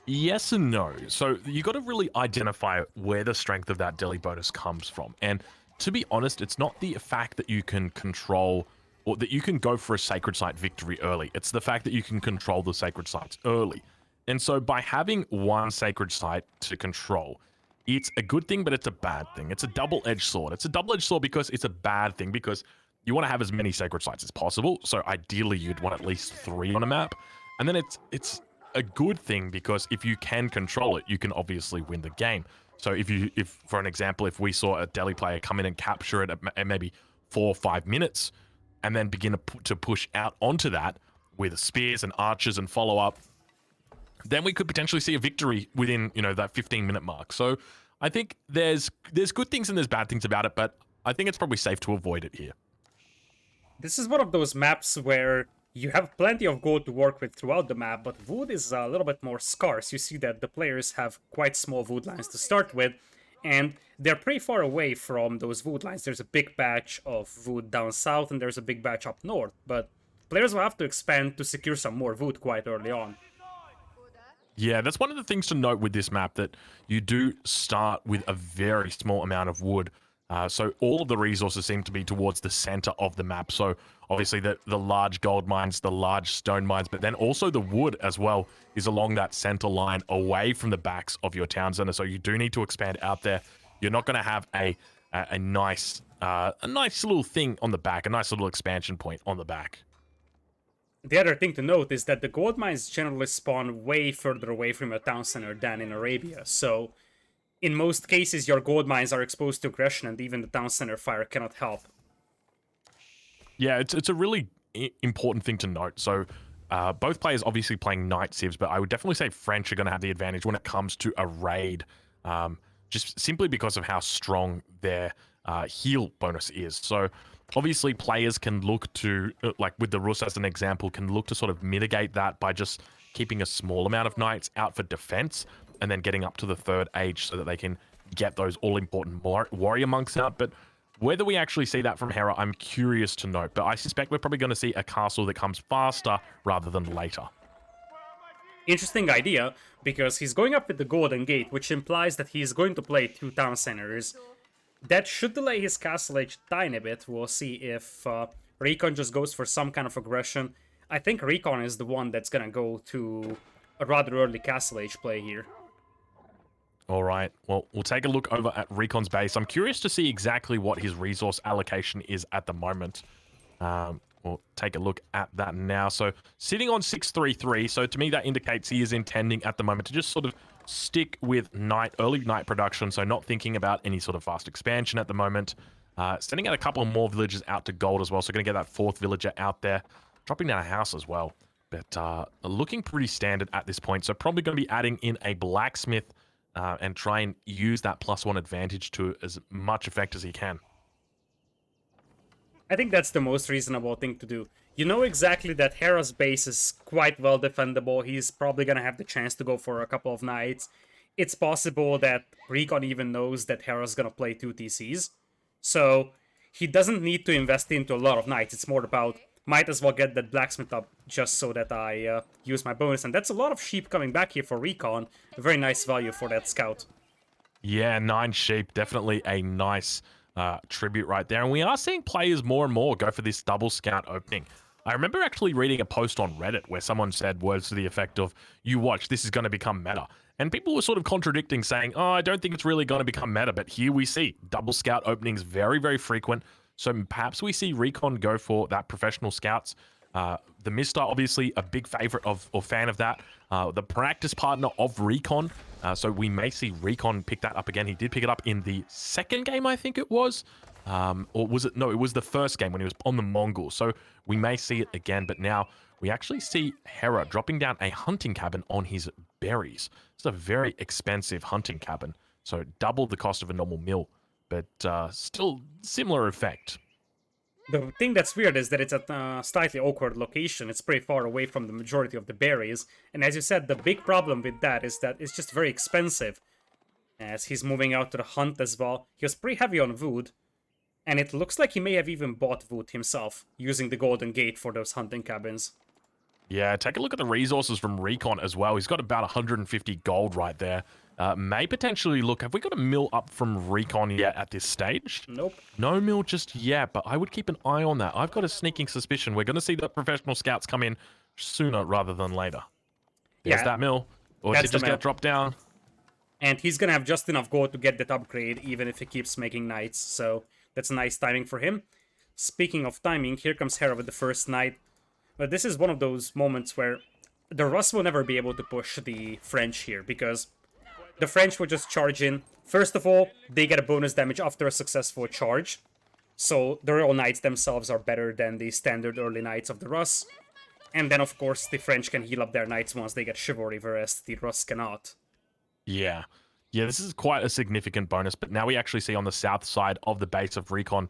Yes and no. So you got to really identify where the strength of that Delhi bonus comes from. And to be honest, it's not the fact that you can control or that you can go for a sacred site victory early. It's the fact that you can control the sacred sites early. And so by having one sacred site to control, it's a good thing, but it's a bad thing. It's a double-edged sword. It's a double-edged sword because it's a bad thing, because you want to have as many sacred sites as possible. So ideally, you'd want at least 3 on a map. And then it's a good thing because if you can control it, you can obviously win the game. So if for an example, if we saw a Delhi player come in and capture it at maybe 4 or 5 minutes, and then begin to push out onto that with spears and archers and follow up, then we could potentially see a victory within, you know, that 15-minute mark. So I think there's good things and there's bad things about it, but I think it's probably safe to avoid it here. This is one of those maps where you have plenty of gold to work with throughout the map, but wood is a little bit more scarce. You see that the players have quite small wood lines to start with, and they're pretty far away from those wood lines. There's a big patch of wood down south, and there's a big patch up north, but players will have to expand to secure some more wood quite early on. Yeah, that's one of the things to note with this map, that you do start with a very small amount of wood. So all of the resources seem to be towards the center of the map. So obviously the large gold mines, the large stone mines, but then also the wood as well is along that center line away from the backs of your town center. So you do need to expand out there. You're not going to have a nice little thing on the back, a nice little expansion point on the back. The other thing to note is that the gold mines generally spawn way further away from your town center than in Arabia. So in most cases, your gold mines are exposed to aggression, and even the town center fire cannot help. Yeah, it's a really important thing to note. So both players obviously playing Knight Civs, but I would definitely say French are going to have the advantage when it comes to a raid, just simply because of how strong their heal bonus is. So obviously players can look to, like with the Rus as an example, can look to sort of mitigate that by just keeping a small amount of knights out for defense, and then getting up to the 3rd age so that they can get those all-important warrior monks out. But whether we actually see that from Hera, I'm curious to note. But I suspect we're probably going to see a castle that comes faster rather than later. Interesting idea, because he's going up with the Golden Gate, which implies that he's going to play 2 town centers. That should delay his castle age a tiny bit. We'll see if Recon just goes for some kind of aggression. I think Recon is the one that's going to go to a rather early castle age play here. All right, well, we'll take a look over at Recon's base. I'm curious to see exactly what his resource allocation is at the moment. We'll take a look at that now. So sitting on 633, so to me that indicates he is intending at the moment to just sort of stick with early night production, so not thinking about any sort of fast expansion at the moment. Sending out a couple more villages out to gold as well, so going to get that 4th villager out there. Dropping down a house as well, but looking pretty standard at this point. So probably going to be adding in a blacksmith and try and use that +1 advantage to as much effect as he can. I think that's the most reasonable thing to do. You know exactly that Hera's base is quite well defendable. He's probably going to have the chance to go for a couple of knights. It's possible that Recon even knows that Hera's going to play 2 TCs. So he doesn't need to invest into a lot of knights. It's more about, might as well get that blacksmith up just so that I use my bonus. And that's a lot of sheep coming back here for Recon. A very nice value for that scout. Yeah, 9 sheep, definitely a nice tribute right there. And we are seeing players more and more go for this double scout opening. I remember actually reading a post on Reddit where someone said words to the effect of, you watch, this is going to become meta. And people were sort of contradicting, saying, oh, I don't think it's really going to become meta. But here we see double scout openings very, very frequent. So perhaps we see Recon go for that professional scouts. The Mister, obviously, a big favorite of or fan of that. The practice partner of Recon. So we may see Recon pick that up again. He did pick it up in the second game, I think it was. Or was it? No, it was the first game when he was on the Mongols. So we may see it again. But now we actually see Hera dropping down a hunting cabin on his berries. It's a very expensive hunting cabin. So double the cost of a normal mill. But still similar effect. The thing that's weird is that it's at a slightly awkward location. It's pretty far away from the majority of the berries. And as you said, the big problem with that is that it's just very expensive. As he's moving out to the hunt as well. He was pretty heavy on wood. And it looks like he may have even bought wood himself, using the Golden Gate for those hunting cabins. Yeah, take a look at the resources from Recon as well. He's got about 150 gold right there. May potentially look... Have we got a mill up from Recon yet at this stage? Nope. No mill just yet, but I would keep an eye on that. I've got a sneaking suspicion we're going to see the professional scouts come in sooner rather than later. There's that mill. Or did it just get dropped down? And he's going to have just enough gold to get that upgrade, even if he keeps making knights. So that's nice timing for him. Speaking of timing, here comes Hera with the first knight. But this is one of those moments where the Russ will never be able to push the French here, because the French will just charge in. First of all, they get a bonus damage after a successful charge. So the Royal Knights themselves are better than the standard early Knights of the Russ. And then, of course, the French can heal up their Knights once they get Chivalry, whereas the Russ cannot. Yeah. Yeah, this is quite a significant bonus, but now we actually see on the south side of the base of Recon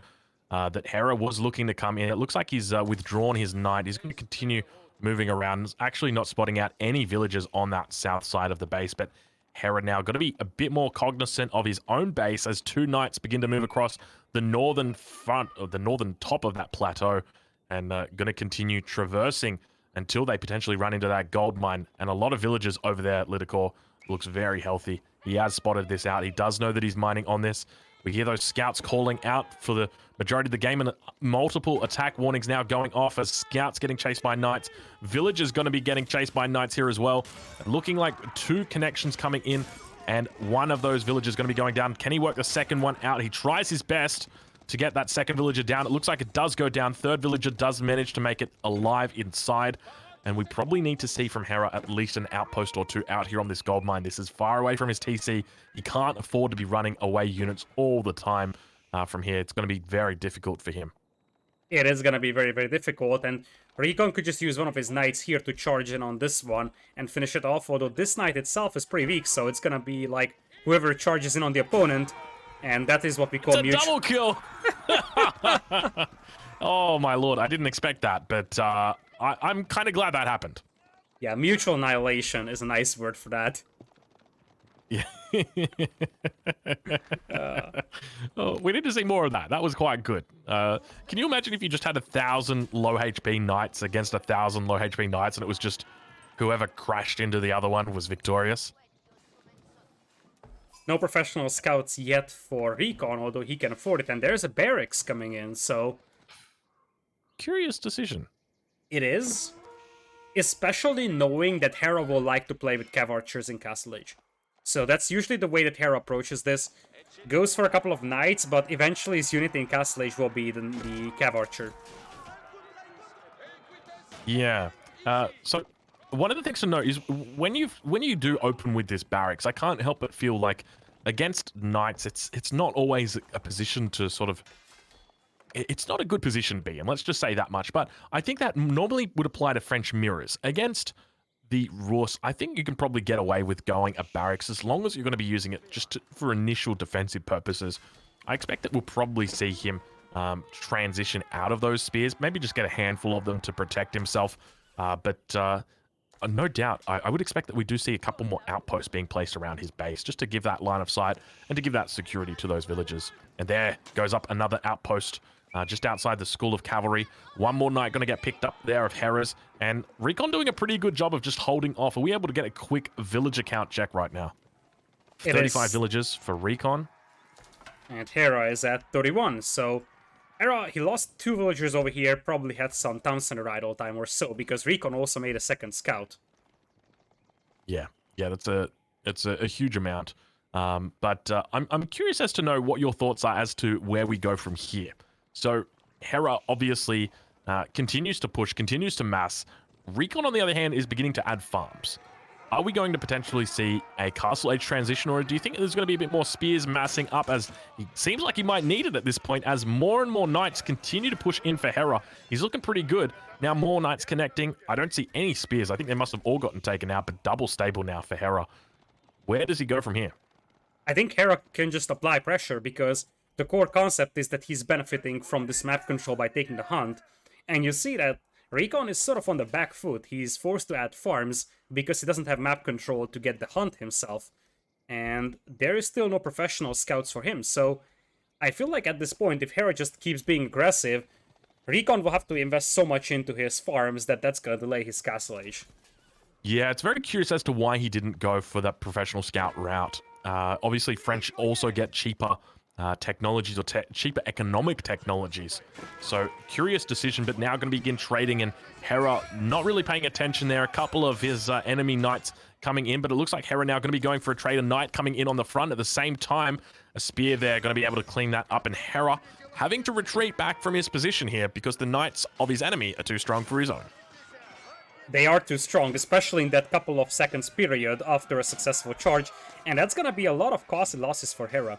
that Hera was looking to come in. It looks like he's withdrawn his knight. He's going to continue moving around. He's actually not spotting out any villagers on that south side of the base, but Hera now got to be a bit more cognizant of his own base as 2 knights begin to move across the northern front, or the northern top of that plateau, and going to continue traversing until they potentially run into that gold mine. And a lot of villagers over there. Lidakor looks very healthy. He has spotted this out. He does know that he's mining on this. We hear those scouts calling out for the majority of the game, and multiple attack warnings now going off as scouts getting chased by knights. Villagers going to be getting chased by knights here as well. Looking like 2 connections coming in, and one of those villagers going to be going down. Can he work the second one out? He tries his best to get that second villager down. It looks like it does go down. Third villager does manage to make it alive inside. And we probably need to see from Hera at least an outpost or 2 out here on this gold mine. This is far away from his TC. He can't afford to be running away units all the time from here. It's going to be very difficult for him. It is going to be very, very difficult. And Recon could just use one of his knights here to charge in on this one and finish it off. Although this knight itself is pretty weak, so it's going to be like whoever charges in on the opponent. And that is what we call mutual. Double kill! Oh, my lord. I didn't expect that, but... I'm kind of glad that happened. Yeah, mutual annihilation is a nice word for that. Yeah. Oh, we need to see more of that. That was quite good. Can you imagine if you just had 1,000 low HP knights against 1,000 low HP knights, and it was just whoever crashed into the other one was victorious? No professional scouts yet for Recon, although he can afford it. And there's a barracks coming in, so... Curious decision. It is, especially knowing that Hera will like to play with Cav Archers in Castle Age. So that's usually the way that Hera approaches this. Goes for a couple of knights, but eventually his unit in Castle Age will be the Cav Archer. Yeah. So one of the things to note is when you do open with this barracks, I can't help but feel like against knights, it's not always a position to sort of... It's not a good position to be in, let's just say that much. But I think that normally would apply to French mirrors. Against the Rus, I think you can probably get away with going a barracks as long as you're going to be using it just for initial defensive purposes. I expect that we'll probably see him transition out of those spears, maybe just get a handful of them to protect himself. But no doubt, I would expect that we do see a couple more outposts being placed around his base, just to give that line of sight and to give that security to those villagers. And there goes up another outpost. Just outside the School of Cavalry. One more knight going to get picked up there of Hera's. And Recon doing a pretty good job of just holding off. Are we able to get a quick villager count check right now? It 35 is. villagers for Recon. And Hera is at 31, so Hera, he lost 2 villagers over here, probably had some town center idle time or so, because Recon also made a second scout. Yeah, that's a huge amount. But I'm curious as to know what your thoughts are as to where we go from here. So Hera obviously continues to push, continues to mass. Recon, on the other hand, is beginning to add farms. Are we going to potentially see a castle age transition, or do you think there's going to be a bit more spears massing up, as he seems like he might need it at this point, as more and more knights continue to push in for Hera? He's looking pretty good. Now more knights connecting. I don't see any spears. I think they must have all gotten taken out, but double stable now for Hera. Where does he go from here? I think Hera can just apply pressure, because the core concept is that he's benefiting from this map control by taking the hunt, and you see that Recon is sort of on the back foot. He's forced to add farms because he doesn't have map control to get the hunt himself, and there is still no professional scouts for him. So I feel like at this point, if Hera just keeps being aggressive, Recon will have to invest so much into his farms that that's going to delay his castle age. Yeah, it's very curious as to why he didn't go for that professional scout route. Obviously, French also get cheaper technologies, or cheaper economic technologies. So curious decision, but now going to begin trading, and Hera not really paying attention there. A couple of his enemy knights coming in, but it looks like Hera now going to be going for a trade. A knight coming in on the front at the same time. A spear there, going to be able to clean that up, and Hera having to retreat back from his position here because the knights of his enemy are too strong for his own. They are too strong, especially in that couple of seconds period after a successful charge, and that's going to be a lot of costly losses for Hera.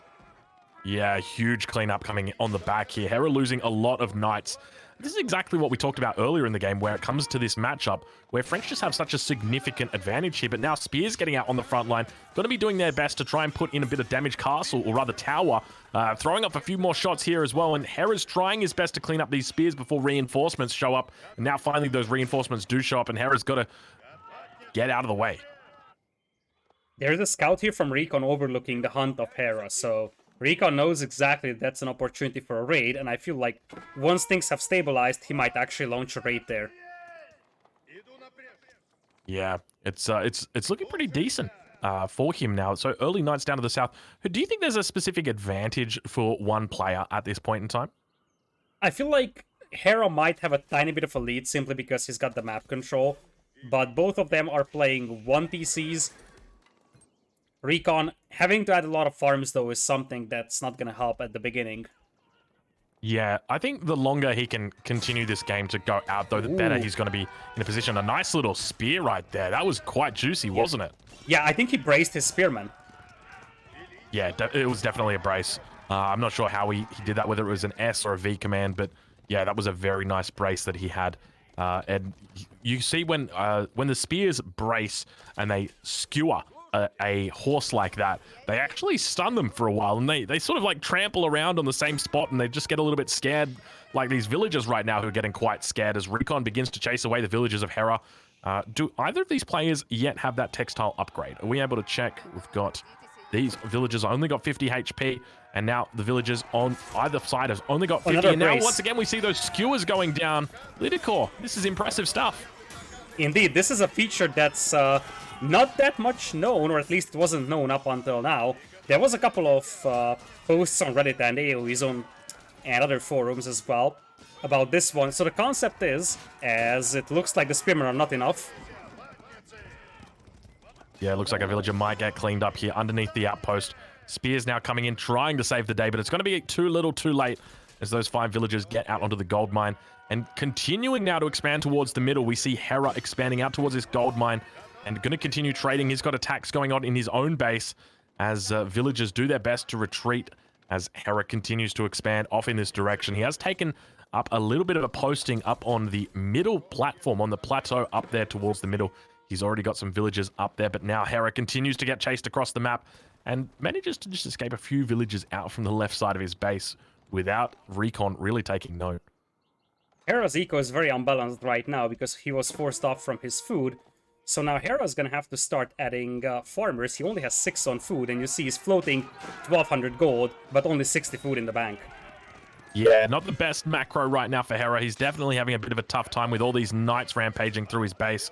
Yeah, huge cleanup coming on the back here. Hera losing a lot of knights. This is exactly what we talked about earlier in the game, where it comes to this matchup, where French just have such a significant advantage here, but now Spears getting out on the front line, going to be doing their best to try and put in a bit of damage castle, or rather tower, throwing up a few more shots here as well, and Hera's trying his best to clean up these spears before reinforcements show up, and now finally those reinforcements do show up, and Hera's got to get out of the way. There's a scout here from Recon overlooking the hunt of Hera, so Recon knows exactly that's an opportunity for a raid, and I feel like once things have stabilized, he might actually launch a raid there. Yeah, it's looking pretty decent for him now. So early knights down to the south. Do you think there's a specific advantage for one player at this point in time? I feel like Hera might have a tiny bit of a lead simply because he's got the map control, but both of them are playing 1 TCs. Recon having to add a lot of farms, though, is something that's not going to help at the beginning. Yeah, I think the longer he can continue this game to go out, though, the better he's going to be in a position. A nice little spear right there. That was quite juicy, wasn't it? Yeah, I think he braced his Spearman. Yeah, it was definitely a brace. I'm not sure how he did that, whether it was an S or a V command, but yeah, that was a very nice brace that he had. And you see when the spears brace and they skewer a horse like that, they actually stun them for a while, and they sort of like trample around on the same spot, and they just get a little bit scared, like these villagers right now who are getting quite scared as Recon begins to chase away the villagers of Hera. Do either of these players yet have that textile upgrade? Are we able to check? We've got these villagers only got 50 HP, and now the villagers on either side have only got 50. And now once again we see those skewers going down. Lidicor, this is impressive stuff. Indeed, this is a feature that's not that much known, or at least it wasn't known up until now. There was a couple of posts on Reddit and AoE Zone and other forums as well about this one. So the concept is, as it looks like the Spearmen are not enough. Yeah, it looks like a villager might get cleaned up here underneath the outpost. Spears now coming in, trying to save the day, but it's going to be too little too late as those 5 villagers get out onto the gold mine. And continuing now to expand towards the middle, we see Hera expanding out towards this gold mine and going to continue trading. He's got attacks going on in his own base as villagers do their best to retreat as Hera continues to expand off in this direction. He has taken up a little bit of a posting up on the middle platform, on the plateau up there towards the middle. He's already got some villagers up there, but now Hera continues to get chased across the map and manages to just escape a few villagers out from the left side of his base without Recon really taking note. Hera's eco is very unbalanced right now because he was forced off from his food. So now Hera's gonna have to start adding farmers. He only has 6 on food, and you see he's floating 1200 gold, but only 60 food in the bank. Yeah, not the best macro right now for Hera. He's definitely having a bit of a tough time with all these knights rampaging through his base.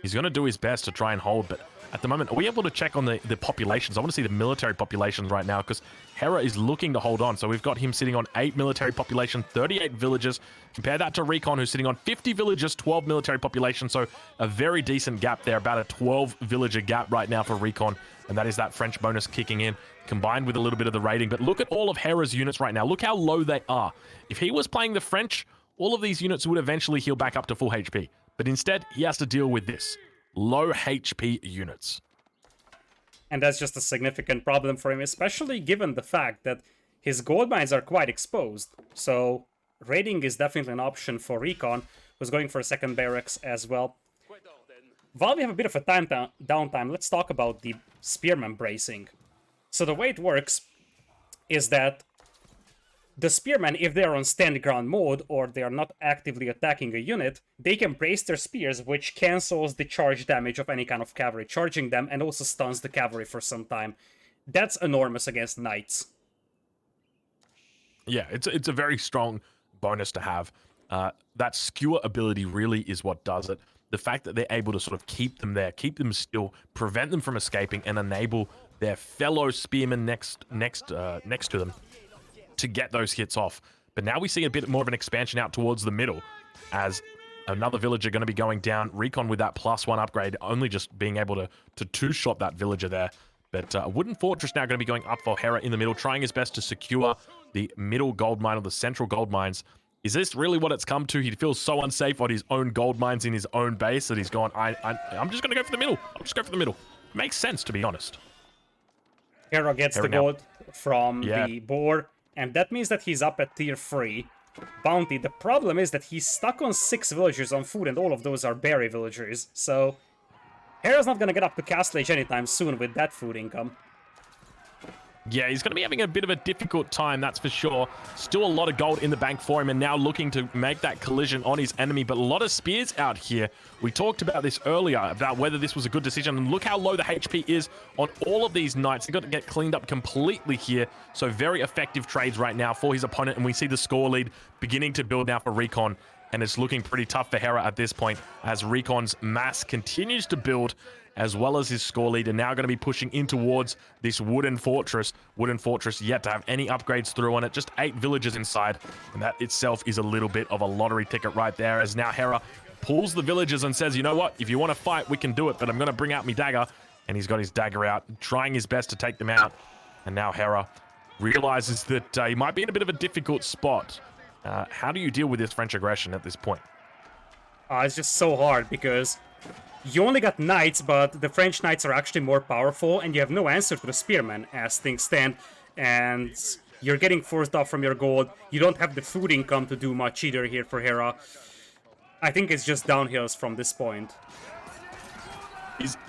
He's going to do his best to try and hold, but at the moment. Are we able to check on the populations? I want to see the military populations right now because Hera is looking to hold on. So we've got him sitting on 8 military population, 38 villages. Compare that to Recon, who's sitting on 50 villages, 12 military population. So a very decent gap there, about a 12 villager gap right now for Recon. And that is that French bonus kicking in, combined with a little bit of the rating. But look at all of Hera's units right now. Look how low they are. If he was playing the French, all of these units would eventually heal back up to full HP. But instead, he has to deal with this. Low HP units. And that's just a significant problem for him, especially given the fact that his gold mines are quite exposed. So raiding is definitely an option for Recon, who's going for a second barracks as well. While we have a bit of a downtime, let's talk about the Spearman Bracing. So the way it works is that the Spearmen, if they're on stand ground mode or they are not actively attacking a unit, they can brace their spears, which cancels the charge damage of any kind of cavalry charging them and also stuns the cavalry for some time. That's enormous against knights. Yeah, it's a very strong bonus to have. That skewer ability really is what does it. The fact that they're able to sort of keep them there, keep them still, prevent them from escaping, and enable their fellow spearmen next to them to get those hits off. But now we see a bit more of an expansion out towards the middle as another villager going to be going down. Recon with that +1 upgrade, only just being able to two-shot that villager there. But a wooden fortress now going to be going up for Hera in the middle, trying his best to secure the middle gold mine or the central gold mines. Is this really what it's come to? He feels so unsafe on his own gold mines in his own base that he's gone, I'm just going to go for the middle. I'll just go for the middle. Makes sense, to be honest. Hera gets the gold from the boar, and that means that he's up at tier 3 bounty. The problem is that he's stuck on 6 villagers on food, and all of those are berry villagers. So Hera's not going to get up to Castle Age anytime soon with that food income. Yeah, he's going to be having a bit of a difficult time, that's for sure. Still a lot of gold in the bank for him, and now looking to make that collision on his enemy, but a lot of spears out here. We talked about this earlier, about whether this was a good decision, and look how low the HP is on all of these knights. They've got to get cleaned up completely here, so very effective trades right now for his opponent, and we see the score lead beginning to build now for Recon, and it's looking pretty tough for Hera at this point, as Recon's mass continues to build, as well as his score lead, and now going to be pushing in towards this wooden fortress. Wooden fortress yet to have any upgrades through on it, just 8 villagers inside, and that itself is a little bit of a lottery ticket right there, as now Hera pulls the villagers and says, you know what, if you want to fight, we can do it, but I'm going to bring out my dagger, and he's got his dagger out, trying his best to take them out, and now Hera realizes that he might be in a bit of a difficult spot. How do you deal with this French aggression at this point? It's just so hard, because you only got knights, but the French knights are actually more powerful, and you have no answer to the spearmen as things stand, and you're getting forced off from your gold. You don't have the food income to do much either here for Hera. I think it's just downhills from this point.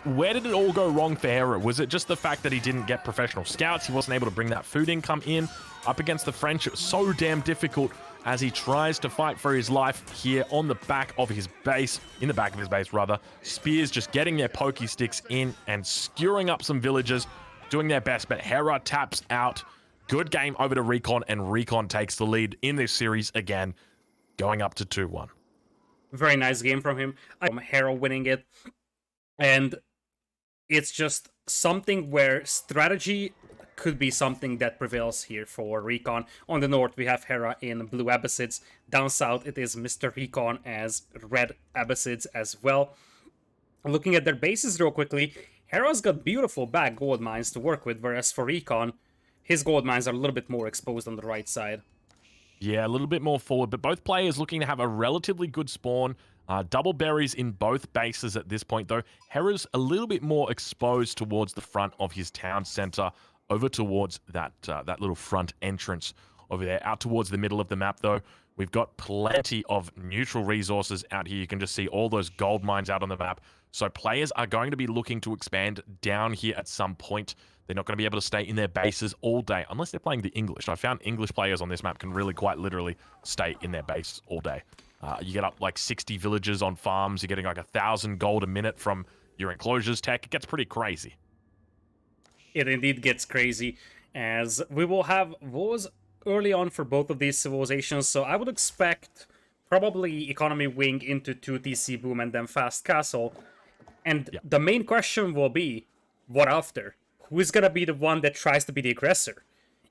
Where did it all go wrong for Hera? Was it just the fact that he didn't get professional scouts? He wasn't able to bring that food income in up against the French. It was so damn difficult as he tries to fight for his life here on the back of his base, in the back of his base rather. Spears just getting their pokey sticks in and skewering up some villagers, doing their best, but Hera taps out. Good game over to Recon, and Recon takes the lead in this series again, going up to 2-1. Very nice game from him. Hera winning it, and it's just something where strategy could be something that prevails here for Recon. On the north, we have Hera in blue Abbasids. Down south, it is Mr. Recon as red Abbasids as well. Looking at their bases real quickly, Hera's got beautiful back gold mines to work with, whereas for Recon, his gold mines are a little bit more exposed on the right side. Yeah, a little bit more forward, but both players looking to have a relatively good spawn. Double berries in both bases at this point, though. Hera's a little bit more exposed towards the front of his town center, over towards that little front entrance over there. Out towards the middle of the map, though, we've got plenty of neutral resources out here. You can just see all those gold mines out on the map. So players are going to be looking to expand down here at some point. They're not going to be able to stay in their bases all day, unless they're playing the English. I found English players on this map can really quite literally stay in their base all day. You get up like 60 villagers on farms. You're getting like 1,000 gold a minute from your enclosures tech. It gets pretty crazy. It indeed gets crazy, as we will have wars early on for both of these civilizations, so I would expect probably economy wing into 2 TC boom and then fast castle. And Yeah. the main question will be, what after? Who is gonna be the one that tries to be the aggressor?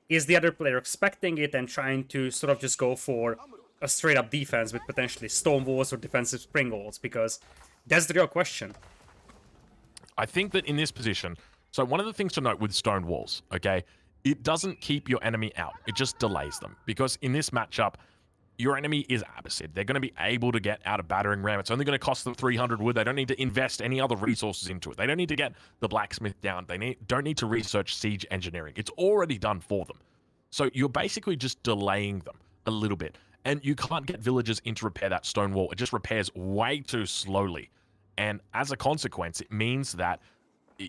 Is the other player expecting it and trying to sort of just go for a straight up defense with potentially stone walls or defensive spring walls? Because that's the real question. I think that in this position, so one of the things to note with stone walls, okay, it doesn't keep your enemy out. It just delays them. Because in this matchup, your enemy is Abbasid. They're going to be able to get out of battering ram. It's only going to cost them 300 wood. They don't need to invest any other resources into it. They don't need to get the blacksmith down. They don't need to research siege engineering. It's already done for them. So you're basically just delaying them a little bit. And you can't get villagers in to repair that stone wall. It just repairs way too slowly. And as a consequence, it means that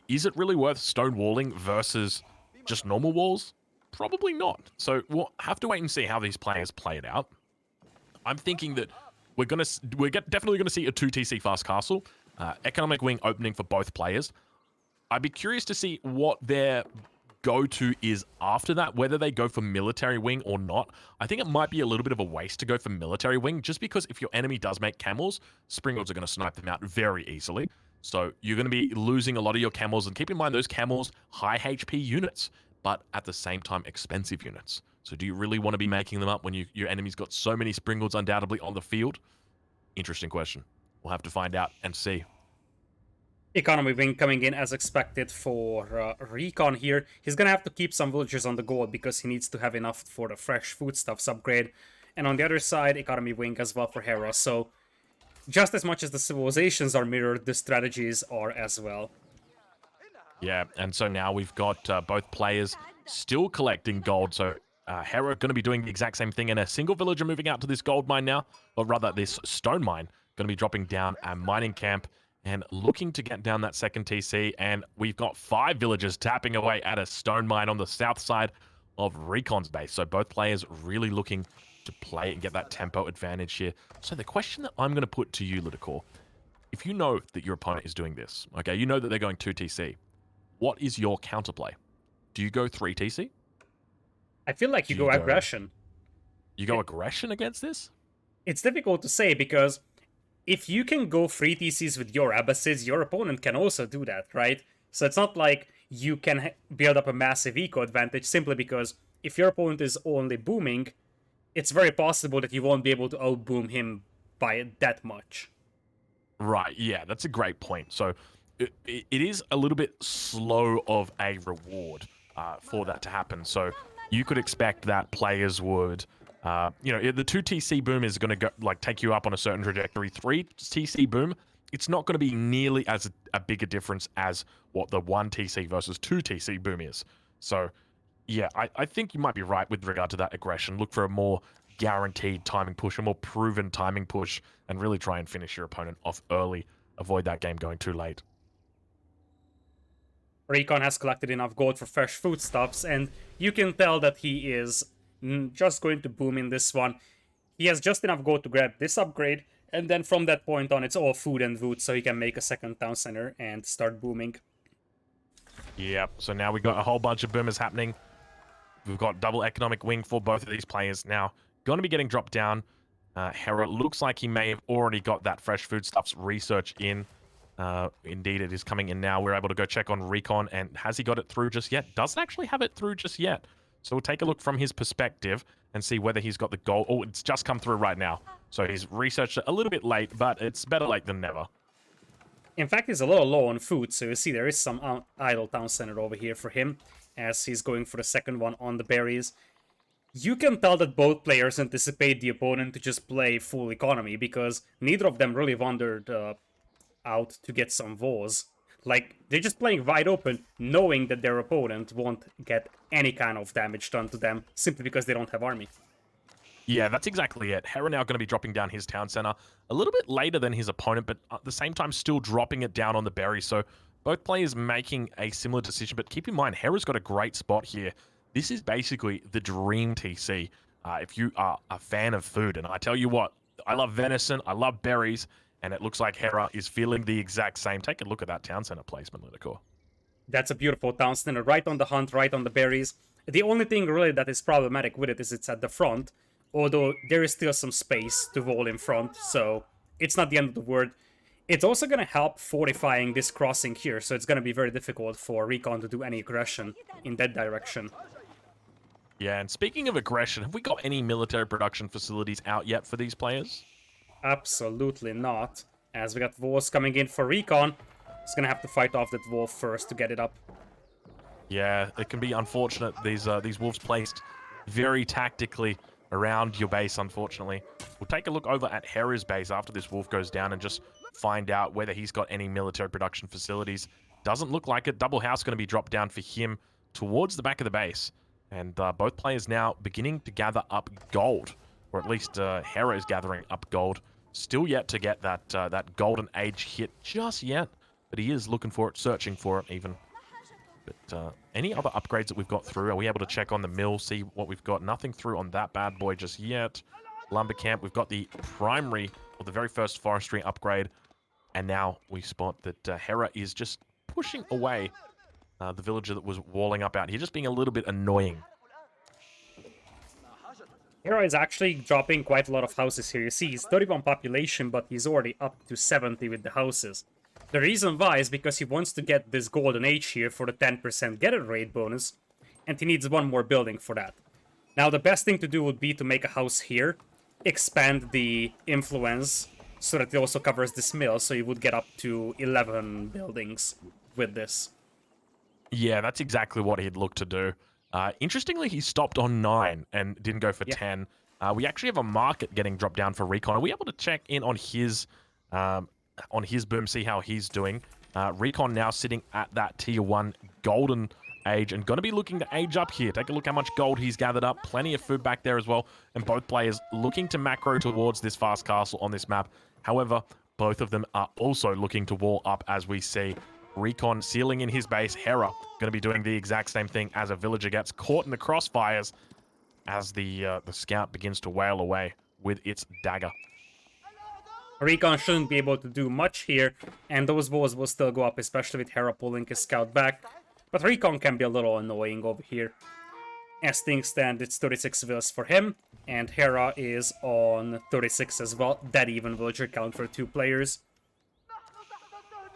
is it really worth stone walling versus just normal walls? Probably not. So we'll have to wait and see how these players play it out. I'm thinking that we're definitely gonna see a 2TC fast castle, economic wing opening for both players. I'd be curious to see what their go-to is after that, whether they go for military wing or not. I think it might be a little bit of a waste to go for military wing, just because if your enemy does make camels, springalds are going to snipe them out very easily. So you're going to be losing a lot of your camels, and keep in mind those camels, high HP units, but at the same time expensive units. So do you really want to be making them up when your enemy's got so many springalds undoubtedly on the field? Interesting question. We'll have to find out and see. Economy wing coming in as expected for Recon here. He's gonna have to keep some villagers on the go because he needs to have enough for the fresh foodstuffs upgrade. And on the other side, economy wing as well for Hera. So just as much as the civilizations are mirrored, the strategies are as well. Yeah, and so now we've got both players still collecting gold. So Hera going to be doing the exact same thing, and a single villager moving out to this gold mine now, or rather this stone mine, going to be dropping down a mining camp and looking to get down that second TC. And we've got 5 villagers tapping away at a stone mine on the south side of Recon's base. So both players really looking to play and get that tempo advantage here. So the question that I'm going to put to you, Lidicor, if you know that your opponent is doing this, okay, you know that they're going 2TC, what is your counterplay? Do you go 3TC? I feel like you go aggression. You go aggression against this? It's difficult to say because if you can go 3 TCs with your Abbasids, your opponent can also do that, right? So it's not like you can build up a massive eco advantage simply because if your opponent is only booming, it's very possible that you won't be able to outboom him by that much. Right, yeah, that's a great point. So it is a little bit slow of a reward for that to happen. So you could expect that players would... the 2TC boom is going to go take you up on a certain trajectory. 3TC boom, it's not going to be nearly as a bigger difference as what the 1TC versus 2TC boom is. So, yeah, I think you might be right with regard to that aggression. Look for a more guaranteed timing push, a more proven timing push, and really try and finish your opponent off early. Avoid that game going too late. Recon has collected enough gold for fresh foodstuffs, and you can tell that he is just going to boom in this one. He has just enough gold to grab this upgrade, and then from that point on, it's all food and wood, so he can make a second town center and start booming. Yep, so now we've got a whole bunch of boomers happening. We've got double economic wing for both of these players now. Going to be getting dropped down. Hera looks like he may have already got that fresh foodstuffs research in. Indeed, it is coming in now. We're able to go check on Recon, and has he got it through just yet? Doesn't actually have it through just yet. So we'll take a look from his perspective and see whether he's got the goal. Oh, it's just come through right now. So he's researched it a little bit late, but it's better late than never. In fact, he's a little low on food, so you see there is some idle town center over here for him, as he's going for the second one on the berries. You can tell that both players anticipate the opponent to just play full economy, because neither of them really wandered out to get some walls. Like, they're just playing wide open, knowing that their opponent won't get any kind of damage done to them, simply because they don't have army. Yeah, that's exactly it. Hera now going to be dropping down his town center a little bit later than his opponent, but at the same time still dropping it down on the berry. So both players making a similar decision, but keep in mind, Hera's got a great spot here. This is basically the dream TC if you are a fan of food. And I tell you what, I love venison, I love berries, and it looks like Hera is feeling the exact same. Take a look at that town center placement, Lidicor. That's a beautiful town center, right on the hunt, right on the berries. The only thing really that is problematic with it is it's at the front, although there is still some space to wall in front, so it's not the end of the world. It's also going to help fortifying this crossing here, so it's going to be very difficult for Recon to do any aggression in that direction. Yeah, and speaking of aggression, have we got any military production facilities out yet for these players? Absolutely not. As we got wolves coming in for Recon, he's going to have to fight off that wolf first to get it up. Yeah, it can be unfortunate. These wolves placed very tactically around your base, unfortunately. We'll take a look over at Hera's base after this wolf goes down and just find out whether he's got any military production facilities. Doesn't look like it. Double house going to be dropped down for him towards the back of the base. And both players now beginning to gather up gold. Or at least Hera is gathering up gold. Still yet to get that golden age hit just yet. But he is looking for it, searching for it even. But any other upgrades that we've got through? Are we able to check on the mill, see what we've got? Nothing through on that bad boy just yet. Lumber camp, we've got the primary, or the very first forestry upgrade. And now we spot that Hera is just pushing away the villager that was walling up out here, just being a little bit annoying. Hera is actually dropping quite a lot of houses here. You see, he's 31 population, but he's already up to 70 with the houses. The reason why is because he wants to get this golden age here for the 10% get it rate bonus, and he needs one more building for that. Now, the best thing to do would be to make a house here, expand the influence so that it also covers this mill, so you would get up to 11 buildings with this. Yeah, that's exactly what he'd look to do. Interestingly, he stopped on 9 and didn't go for 10. We actually have a market getting dropped down for Recon. Are we able to check in on his boom, see how he's doing? Recon now sitting at that tier 1 golden age and going to be looking to age up here. Take a look how much gold he's gathered up. Plenty of food back there as well. And both players looking to macro towards this fast castle on this map. However, both of them are also looking to wall up as we see. Recon sealing in his base. Hera going to be doing the exact same thing as a villager gets caught in the crossfires as the scout begins to wail away with its dagger. Recon shouldn't be able to do much here, and those walls will still go up, especially with Hera pulling his scout back. But Recon can be a little annoying over here. As things stand, it's 36 villas for him, and Hera is on 36 as well. Dead even villager count for 2 players.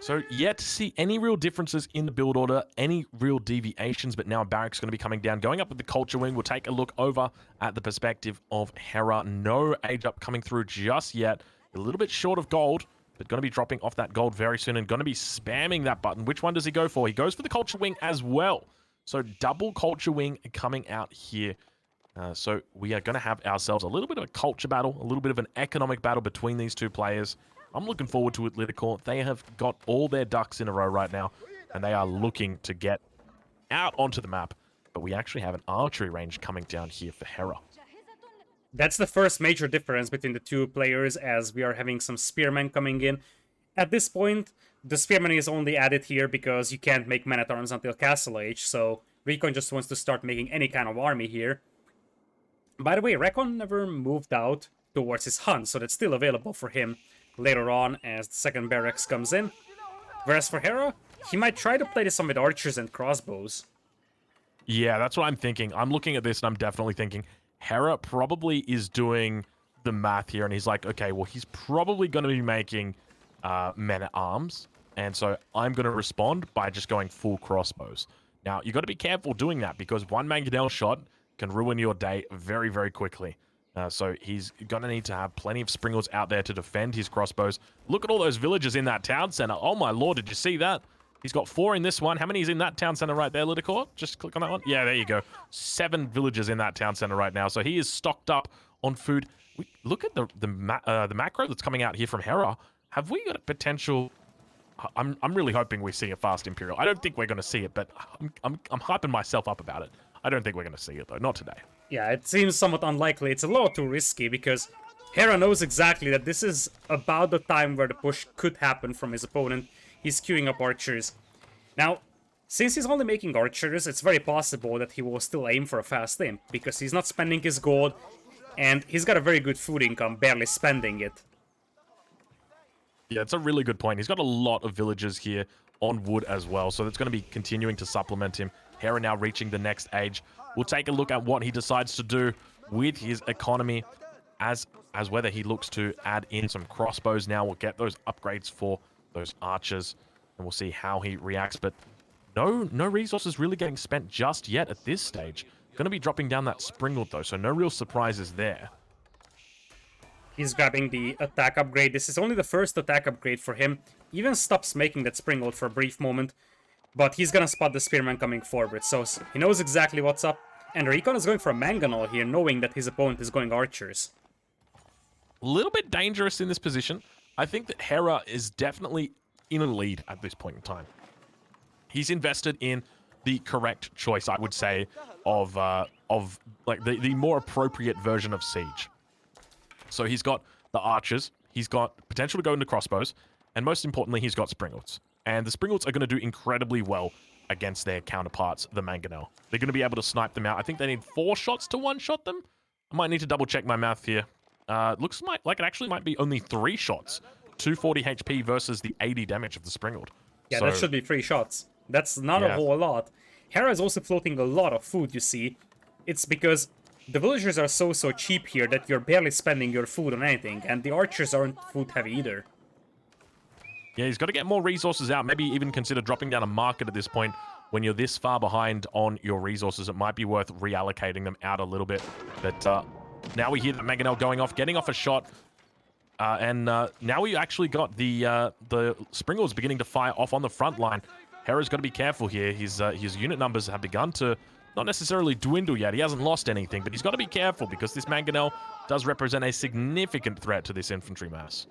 So yet to see any real differences in the build order, any real deviations, but now Barrack's going to be coming down. Going up with the culture wing, we'll take a look over at the perspective of Hera. No age up coming through just yet. A little bit short of gold, but going to be dropping off that gold very soon and going to be spamming that button. Which one does he go for? He goes for the culture wing as well. So double culture wing coming out here. So we are going to have ourselves a little bit of a culture battle, a little bit of an economic battle between these two players. I'm looking forward to it, Liticor. They have got all their ducks in a row right now, and they are looking to get out onto the map. But we actually have an archery range coming down here for Hera. That's the first major difference between the two players, as we are having some spearmen coming in. At this point, the spearman is only added here because you can't make men-at-arms until Castle Age, so Recon just wants to start making any kind of army here. By the way, Recon never moved out towards his hunt, so that's still available for him later on as the second barracks comes in. Whereas for Hera, he might try to play this on with archers and crossbows. Yeah, that's what I'm thinking. I'm looking at this and I'm definitely thinking Hera probably is doing the math here, and he's like, okay, well, he's probably going to be making men-at-arms, and so I'm going to respond by just going full crossbows. Now, you got to be careful doing that because one mangonel shot can ruin your day very, very quickly. So he's going to need to have plenty of springles out there to defend his crossbows. Look at all those villagers in that town center. Oh my lord, did you see that? He's got 4 in this one. How many is in that town center right there, Liticor? Just click on that one. Yeah, there you go. 7 villagers in that town center right now. So he is stocked up on food. Look at the macro that's coming out here from Hera. Have we got a potential? I'm really hoping we see a fast Imperial. I don't think we're going to see it, but I'm hyping myself up about it. I don't think we're going to see it, though. Not today. Yeah, it seems somewhat unlikely. It's a little too risky because Hera knows exactly that this is about the time where the push could happen from his opponent. He's queuing up archers. Now, since he's only making archers, it's very possible that he will still aim for a fast imp because he's not spending his gold and he's got a very good food income, barely spending it. Yeah, it's a really good point. He's got a lot of villagers here on wood as well, so that's going to be continuing to supplement him. Hera now reaching the next age. We'll take a look at what he decides to do with his economy as as whether he looks to add in some crossbows now or get those upgrades for those archers. And we'll see how he reacts. But no resources really getting spent just yet at this stage. Going to be dropping down that Springald, though, so no real surprises there. He's grabbing the attack upgrade. This is only the first attack upgrade for him. He even stops making that Springald for a brief moment. But he's gonna spot the Spearman coming forward, so he knows exactly what's up. And Recon is going for a Mangonel here, knowing that his opponent is going archers. A little bit dangerous in this position. I think that Hera is definitely in a lead at this point in time. He's invested in the correct choice, I would say, of like the more appropriate version of Siege. So he's got the archers, he's got potential to go into crossbows, and most importantly, he's got Springalds. And the Springalds are going to do incredibly well against their counterparts, the Mangonel. They're going to be able to snipe them out. I think they need 4 shots to one-shot them. I might need to double-check my math here. Looks like it actually might be only 3 shots. 240 HP versus the 80 damage of the Springald. Yeah, so, that should be 3 shots. That's not a whole lot. Hera is also floating a lot of food, you see. It's because the villagers are so cheap here that you're barely spending your food on anything, and the archers aren't food-heavy either. Yeah, he's got to get more resources out. Maybe even consider dropping down a market at this point. When you're this far behind on your resources, it might be worth reallocating them out a little bit. But now we hear that Mangonel going off, getting off a shot. And now we actually got the Springalds beginning to fire off on the front line. Hera's got to be careful here. His unit numbers have begun to not necessarily dwindle yet. He hasn't lost anything, but he's got to be careful because this Mangonel does represent a significant threat to this infantry mass.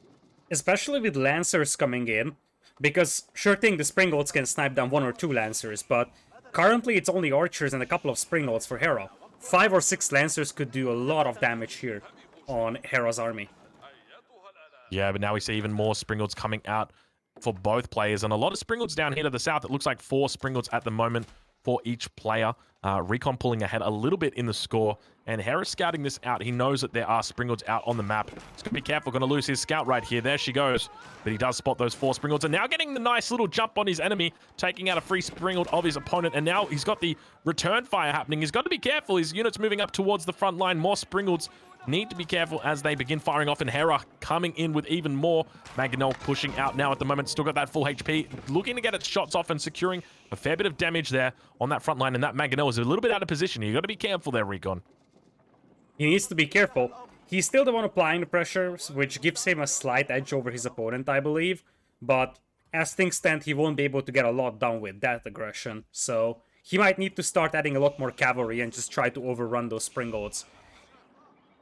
Especially with Lancers coming in, because sure thing the Springalds can snipe down 1 or 2 Lancers, but currently it's only Archers and a couple of Springalds for Hera. 5 or 6 Lancers could do a lot of damage here on Hera's army. Yeah, but now we see even more Springalds coming out for both players, and a lot of Springalds down here to the south. It looks like 4 Springalds at the moment for each player. Recon pulling ahead a little bit in the score, and Hera scouting this out. He knows that there are Springalds out on the map. He's going to be careful, going to lose his scout right here. There she goes. But he does spot those 4 Springalds, and now getting the nice little jump on his enemy, taking out a free Springald of his opponent, and now he's got the return fire happening. He's got to be careful. His unit's moving up towards the front line. More Springalds need to be careful as they begin firing off, and Hera coming in with even more. Mangonel pushing out now at the moment, still got that full HP, looking to get its shots off and securing a fair bit of damage there on that front line, and that Mangonel is a little bit out of position. You got to be careful there, Recon. He needs to be careful. He's still the one applying the pressure, which gives him a slight edge over his opponent, I believe, but as things stand, he won't be able to get a lot done with that aggression, so he might need to start adding a lot more cavalry and just try to overrun those Springalds.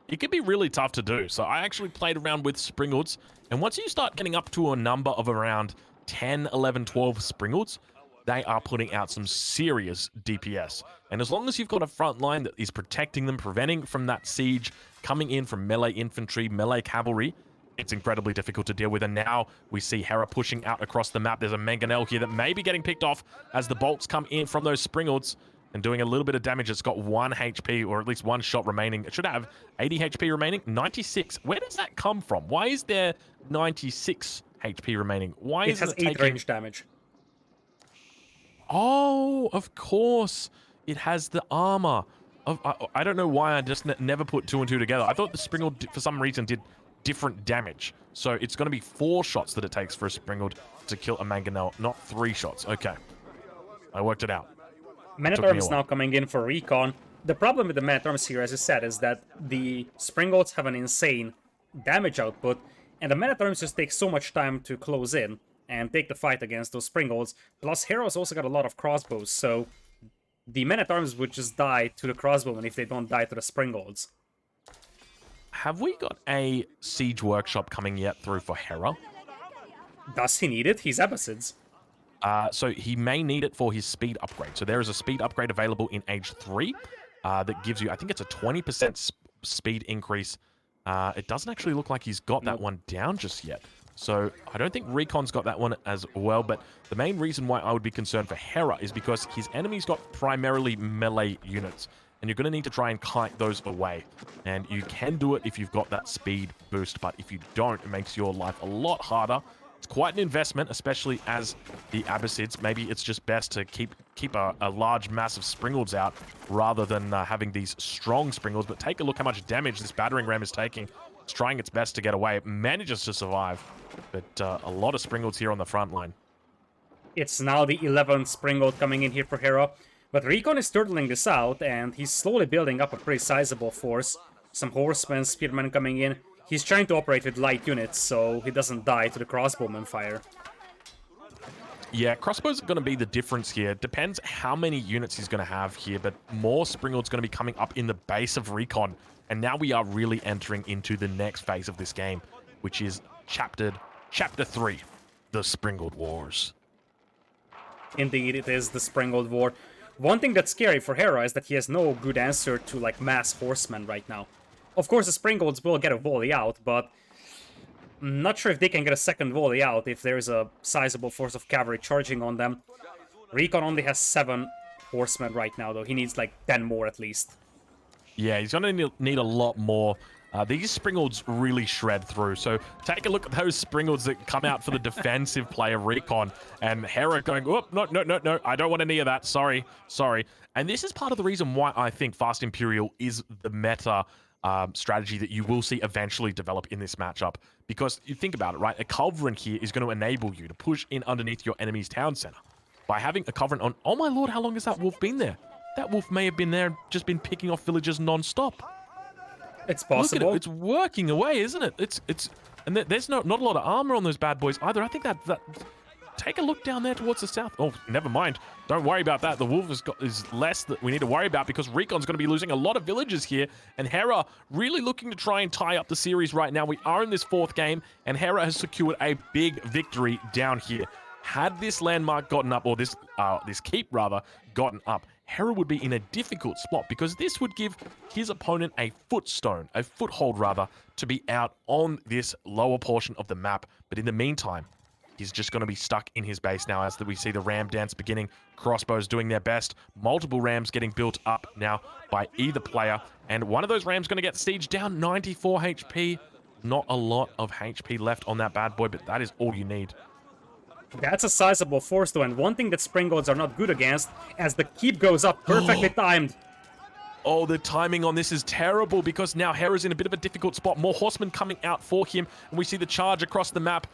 It can be really tough to do. So I actually played around with Springalds, and once you start getting up to a number of around 10, 11, 12 Springalds, they are putting out some serious DPS. And as long as you've got a front line that is protecting them, preventing from that siege, coming in from melee infantry, melee cavalry, it's incredibly difficult to deal with. And now we see Hera pushing out across the map. There's a Mangonel here that may be getting picked off as the bolts come in from those Springalds and doing a little bit of damage. It's got 1 HP, or at least 1 shot remaining. It should have 80 HP remaining. 96. Where does that come from? Why is there 96 HP remaining? Why is it taking... It has 8 range damage. Oh, of course. It has the armor. I don't know why I just never put 2 and 2 together. I thought the Springald, for some reason, did different damage. So it's going to be 4 shots that it takes for a Springald to kill a Mangonel, not 3 shots. Okay. I worked it out. Men-at-Arms now coming in for Recon. The problem with the Men-at-Arms here, as I said, is that the Springalds have an insane damage output, and the Men-at-Arms just take so much time to close in and take the fight against those Springalds. Plus, Hera's also got a lot of crossbows, so the Men-at-Arms would just die to the crossbowmen if they don't die to the Springalds. Have we got a Siege Workshop coming yet through for Hera? Does he need it? He's Abbasids. So he may need it for his speed upgrade. So there is a speed upgrade available in Age 3 that gives you, I think it's a 20% speed increase. It doesn't actually look like he's got that one down just yet. So I don't think Recon's got that one as well, but the main reason why I would be concerned for Hera is because his enemy's got primarily melee units, and you're going to need to try and kite those away. And you can do it if you've got that speed boost, but if you don't, it makes your life a lot harder. It's quite an investment, especially as the Abbasids. Maybe it's just best to keep a large mass of Springalds out rather than having these strong Springalds. But take a look how much damage this battering ram is taking. It's trying its best to get away. It manages to survive, but a lot of Springolds here on the front line. It's now the 11th Springald coming in here for Hera. But Recon is turtling this out, and he's slowly building up a pretty sizable force. Some horsemen, spearmen coming in. He's trying to operate with light units, so he doesn't die to the crossbowman fire. Yeah, crossbows are going to be the difference here. Depends how many units he's going to have here, but more Springald's going to be coming up in the base of Recon. And now we are really entering into the next phase of this game, which is Chapter 3, the Springald Wars. Indeed, it is the Springald War. One thing that's scary for Hera is that he has no good answer to, like, mass horsemen right now. Of course, the Springolds will get a volley out, but I'm not sure if they can get a second volley out if there is a sizable force of cavalry charging on them. Recon only has 7 horsemen right now, though. He needs, like, 10 more at least. Yeah, he's going to need a lot more. These Springolds really shred through. So take a look at those Springolds that come out for the defensive play of Recon. And Hera going, oh, no, I don't want any of that. Sorry. And this is part of the reason why I think Fast Imperial is the meta strategy that you will see eventually develop in this matchup. Because you think about it, right? A Culverin here is going to enable you to push in underneath your enemy's town center. By having a Culverin on... Oh my lord, how long has that wolf been there? That wolf may have been there and just been picking off villagers non-stop. It's possible. Look at it. It's working away, isn't it? And there's not a lot of armor on those bad boys either. I think that take a look down there towards the south. Oh, never mind. Don't worry about that. The wolf is less that we need to worry about because Recon's going to be losing a lot of villagers here. And Hera really looking to try and tie up the series right now. We are in this 4th game, and Hera has secured a big victory down here. Had this landmark gotten up, or this keep rather, gotten up, Hera would be in a difficult spot because this would give his opponent a foothold rather, to be out on this lower portion of the map. But in the meantime, he's just going to be stuck in his base now as we see the ram dance beginning. Crossbows doing their best. Multiple rams getting built up now by either player. And one of those rams going to get sieged down, 94 HP. Not a lot of HP left on that bad boy, but that is all you need. That's a sizable force, though, and one thing that Springolds are not good against, as the keep goes up, perfectly timed. Oh, the timing on this is terrible because now Hera's in a bit of a difficult spot. More horsemen coming out for him, and we see the charge across the map.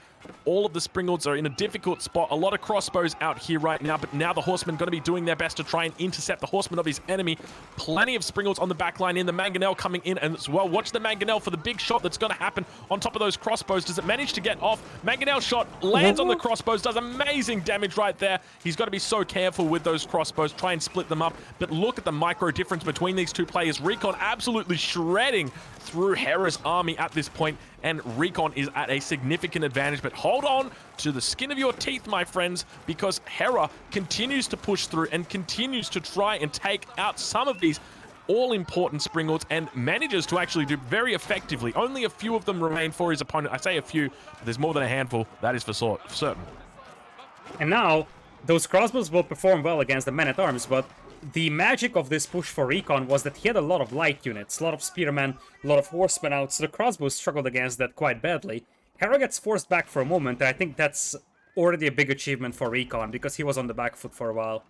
All of the Springolds are in a difficult spot. A lot of crossbows out here right now, but now the horsemen going to be doing their best to try and intercept the horsemen of his enemy. Plenty of Springolds on the back line in. The Mangonel coming in and as well. Watch the Mangonel for the big shot that's going to happen on top of those crossbows. Does it manage to get off? Mangonel shot lands on the crossbows, does amazing damage right there. He's got to be so careful with those crossbows, try and split them up. But look at the micro difference between these two players. Recon absolutely shredding through Hera's army at this point, and Recon is at a significant advantage. But hold on to the skin of your teeth, my friends, because Hera continues to push through and continues to try and take out some of these all-important Springolds and manages to actually do very effectively. Only a few of them remain for his opponent. I say a few, but there's more than a handful. That is for certain. And now, those crossbows will perform well against the men-at-arms, but the magic of this push for Recon was that he had a lot of light units, a lot of spearmen, a lot of horsemen out, so the crossbows struggled against that quite badly. Hera gets forced back for a moment, and I think that's already a big achievement for Recon, because he was on the back foot for a while.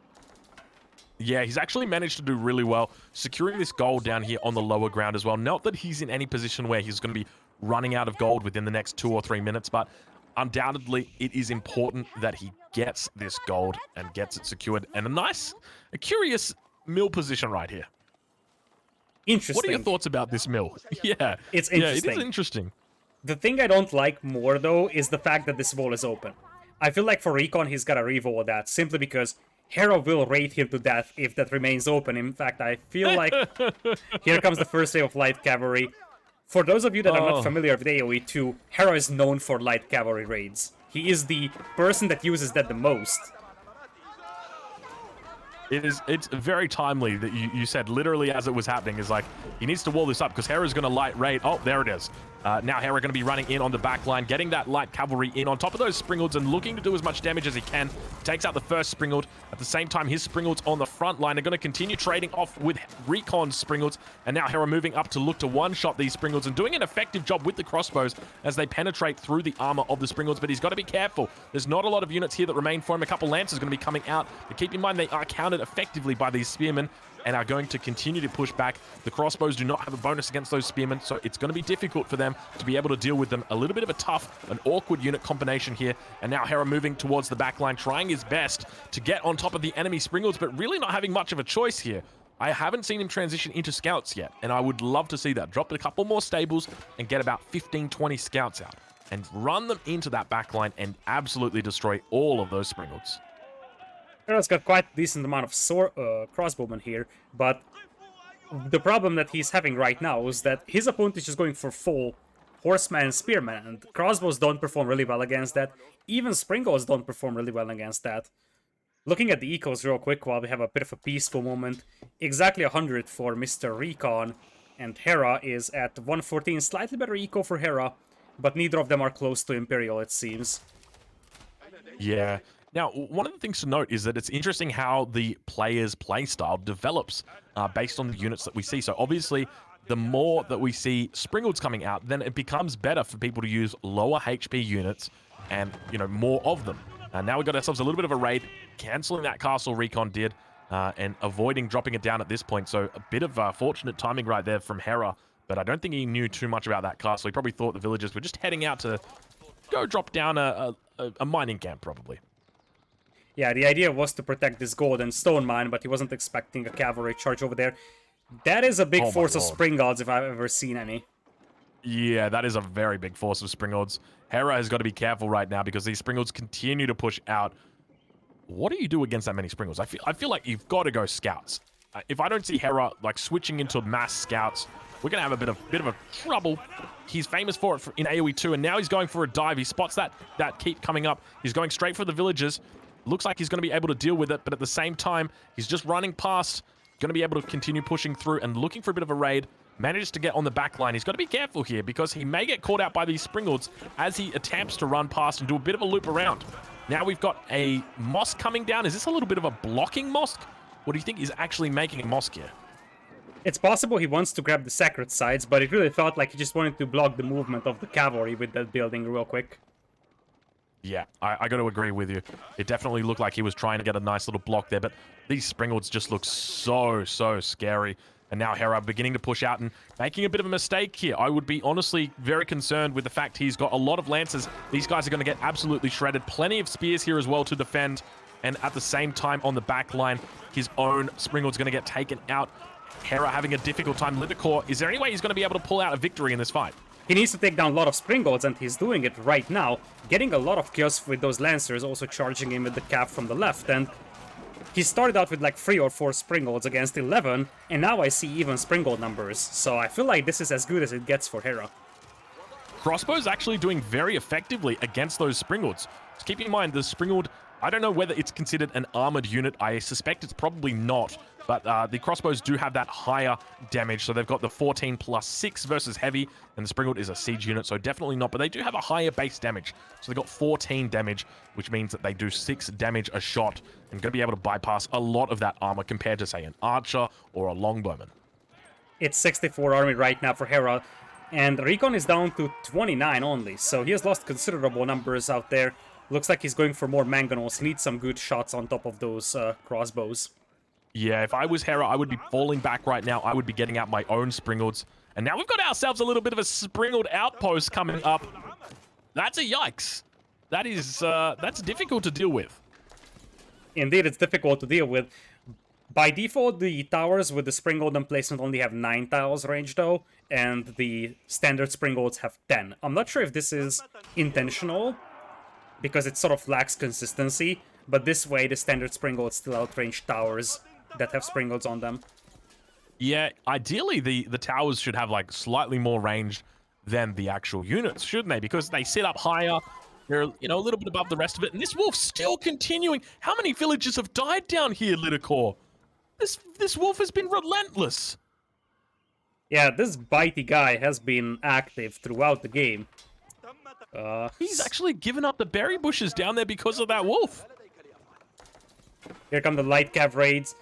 Yeah, he's actually managed to do really well, securing this gold down here on the lower ground as well. Not that he's in any position where he's going to be running out of gold within the next 2 or 3 minutes, but undoubtedly it is important that he gets this gold and gets it secured. And a curious mill position right here. Interesting. What are your thoughts about this mill? Yeah, it's interesting. Yeah, it is interesting. The thing I don't like more, though, is the fact that this wall is open. I feel like for Recon, he's got to revolt that, simply because Hera will raid him to death if that remains open. In fact, I feel like here comes the first wave of light cavalry. For those of you that are not familiar with AoE 2, Hera is known for light cavalry raids. He is the person that uses that the most. It's very timely that you said literally as it was happening is like, he needs to wall this up because Hera's going to light raid. Oh, there it is. Now Hera going to be running in on the back line, getting that light cavalry in on top of those Springolds and looking to do as much damage as he can. Takes out the first Springold. At the same time, his Springolds on the front line are going to continue trading off with Recon's Springolds. And now Hera moving up to look to one-shot these Springolds and doing an effective job with the crossbows as they penetrate through the armor of the Springolds. But he's got to be careful. There's not a lot of units here that remain for him. A couple Lancers going to be coming out. But keep in mind, they are countered effectively by these Spearmen. and are going to continue to push back. The crossbows do not have a bonus against those spearmen, so it's going to be difficult for them to be able to deal with them. A little bit of a tough, an awkward unit combination here. And now Hera moving towards the back line, trying his best to get on top of the enemy Springles, but really not having much of a choice here. I haven't seen him transition into scouts yet, and I would love to see that. Drop a couple more stables and get about 15, 20 scouts out and run them into that back line and absolutely destroy all of those Springles. Hera's got quite a decent amount of crossbowmen here, but the problem that he's having right now is that his opponent is just going for full horseman and spearman, and crossbows don't perform really well against that. Even Springles don't perform really well against that. Looking at the ecos real quick while we have a bit of a peaceful moment, exactly 100 for Mr. Recon, and Hera is at 114, slightly better eco for Hera, but neither of them are close to Imperial, it seems. Yeah. Now, one of the things to note is that it's interesting how the player's playstyle develops based on the units that we see. So obviously, the more that we see Springles coming out, then it becomes better for people to use lower HP units and, you know, more of them. Now we've got ourselves a little bit of a raid, cancelling that castle Recon did, and avoiding dropping it down at this point. So a bit of fortunate timing right there from Hera, but I don't think he knew too much about that castle. He probably thought the villagers were just heading out to go drop down a mining camp, probably. Yeah, the idea was to protect this gold and stone mine, but he wasn't expecting a cavalry charge over there. That is a big force of Springles if I've ever seen any. Yeah, that is a very big force of Springles. Hera has got to be careful right now because these Springles continue to push out. What do you do against that many Springles? I feel like you've got to go scouts. If I don't see Hera like switching into mass scouts, we're gonna have a bit of a trouble. He's famous for it in AoE 2, and now he's going for a dive. He spots that keep coming up. He's going straight for the villagers. Looks like he's going to be able to deal with it, but at the same time, he's just running past. Going to be able to continue pushing through and looking for a bit of a raid. Manages to get on the back line. He's got to be careful here because he may get caught out by these Springles as he attempts to run past and do a bit of a loop around. Now we've got a mosque coming down. Is this a little bit of a blocking mosque? What do you think is actually making a mosque here? It's possible he wants to grab the sacred sides, but it really felt like he just wanted to block the movement of the cavalry with that building real quick. Yeah, I got to agree with you. It definitely looked like he was trying to get a nice little block there, but these Springles just look so scary. And now Hera beginning to push out and making a bit of a mistake here. I would be honestly very concerned with the fact he's got a lot of lances. These guys are going to get absolutely shredded. Plenty of spears here as well to defend. And at the same time on the back line, his own Springle's going to get taken out. Hera having a difficult time. Lidicor, is there any way he's going to be able to pull out a victory in this fight? He needs to take down a lot of Springles, and he's doing it right now. Getting a lot of kills with those Lancers, also charging in with the cap from the left, and he started out with like 3 or 4 Springles against 11, and now I see even Springle numbers, so I feel like this is as good as it gets for Hera. Crossbow's actually doing very effectively against those Springles. Just keep in mind, the Springled, I don't know whether it's considered an armored unit. I suspect it's probably not. But the crossbows do have that higher damage, so they've got the 14 plus 6 versus heavy, and the Springald is a siege unit, so definitely not. But they do have a higher base damage, so they've got 14 damage, which means that they do 6 damage a shot, and going to be able to bypass a lot of that armor compared to, say, an archer or a longbowman. It's 64 army right now for Hera, and Recon is down to 29 only, so he has lost considerable numbers out there. Looks like he's going for more mangonels. He needs some good shots on top of those crossbows. Yeah, if I was Hera, I would be falling back right now. I would be getting out my own Springalds. And now we've got ourselves a little bit of a Springald outpost coming up. That's a yikes. That is, that's difficult to deal with. Indeed, it's difficult to deal with. By default, the towers with the Springald emplacement only have 9 tiles range, though, and the standard Springalds have 10. I'm not sure if this is intentional, because it sort of lacks consistency, but this way the standard Springalds still outrange towers that have Springalds on them. Yeah, ideally the towers should have like slightly more range than the actual units, shouldn't they? Because they sit up higher, they're, you know, a little bit above the rest of it. And this wolf's still continuing. How many villagers have died down here, Lidicor? This wolf has been relentless. Yeah, this bitey guy has been active throughout the game. He's actually given up the berry bushes down there because of that wolf. Here come the light cav raids,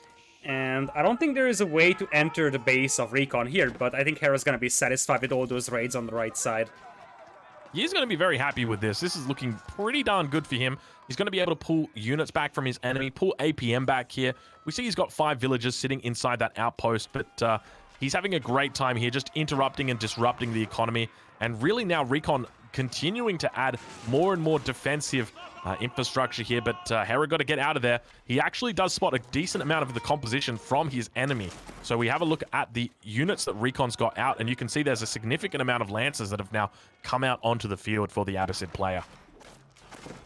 and I don't think there is a way to enter the base of Recon here, but I think Hera's gonna be satisfied with all those raids on the right side. He's going to be very happy with this. This is looking pretty darn good for him. He's going to be able to pull units back from his enemy, pull APM back here. We see he's got 5 villagers sitting inside that outpost, but he's having a great time here, just interrupting and disrupting the economy. And really now Recon continuing to add more and more defensive infrastructure here, but Hera got to get out of there. He actually does spot a decent amount of the composition from his enemy. So we have a look at the units that Recon's got out, and you can see there's a significant amount of Lancers that have now come out onto the field for the Abbasid player.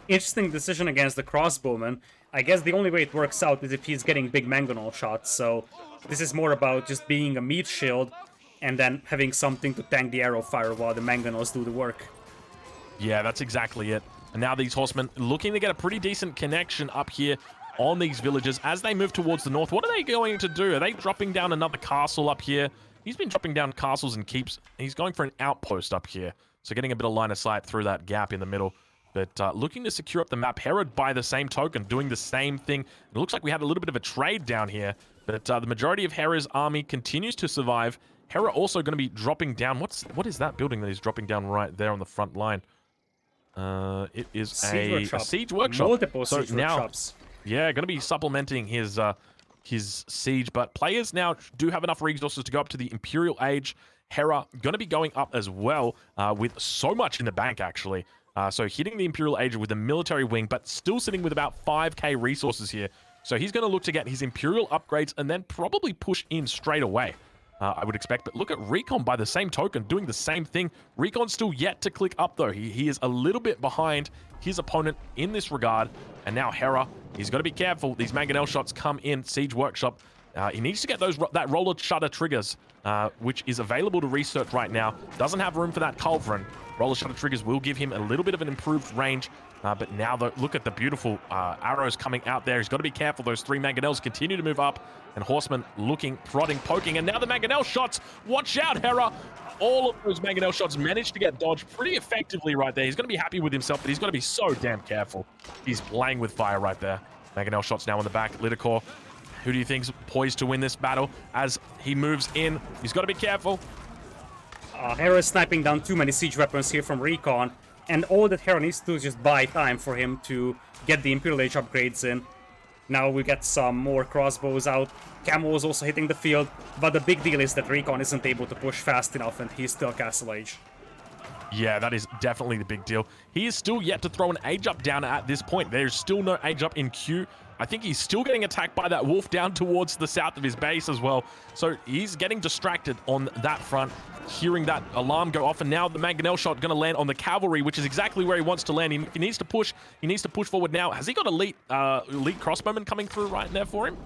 Interesting decision against the crossbowman. I guess the only way it works out is if he's getting big mangonel shots, so this is more about just being a meat shield and then having something to tank the arrow fire while the mangonels do the work. Yeah, that's exactly it. And now these horsemen looking to get a pretty decent connection up here on these villages as they move towards the north. What are they going to do? Are they dropping down another castle up here? He's been dropping down castles and keeps. He's going for an outpost up here. So getting a bit of line of sight through that gap in the middle. But looking to secure up the map. Hera, by the same token, doing the same thing. It looks like we had a little bit of a trade down here. But the majority of Hera's army continues to survive. Hera also going to be dropping down. What is that building that he's dropping down right there on the front line? It is a siege workshop. Multiple siege workshops. Yeah, going to be supplementing his siege. But players now do have enough resources to go up to the Imperial Age. Hera going to be going up as well with so much in the bank, actually. So hitting the Imperial Age with a military wing, but still sitting with about 5k resources here. So he's going to look to get his Imperial upgrades and then probably push in straight away. I would expect. But look at Recon by the same token, doing the same thing. Recon's still yet to click up, though. He is a little bit behind his opponent in this regard. And now Hera, he's got to be careful. These mangonel shots come in. Siege Workshop. He needs to get that roller shutter triggers, which is available to research right now. Doesn't have room for that culverin. Roller shutter triggers will give him a little bit of an improved range. But now, look at the beautiful arrows coming out there. He's got to be careful. Those 3 mangonels continue to move up. And Horseman looking, prodding, poking. And now the mangonel shots. Watch out, Hera. All of those mangonel shots managed to get dodged pretty effectively right there. He's going to be happy with himself, but he's got to be so damn careful. He's playing with fire right there. Mangonel shots now on the back. Lidakor, who do you think's poised to win this battle as he moves in? He's got to be careful. Hera is sniping down too many siege weapons here from Recon. And all that Hera needs to do is just buy time for him to get the Imperial Age upgrades in. Now we get some more crossbows out. Camo is also hitting the field. But the big deal is that Recon isn't able to push fast enough and he's still Castle Age. Yeah, that is definitely the big deal. He is still yet to throw an age up down at this point. There's still no age up in queue. I think he's still getting attacked by that wolf down towards the south of his base as well. So he's getting distracted on that front, hearing that alarm go off. And now the mangonel shot going to land on the cavalry, which is exactly where he wants to land. He needs to push. He needs to push forward now. Has he got elite crossbowman coming through right there for him?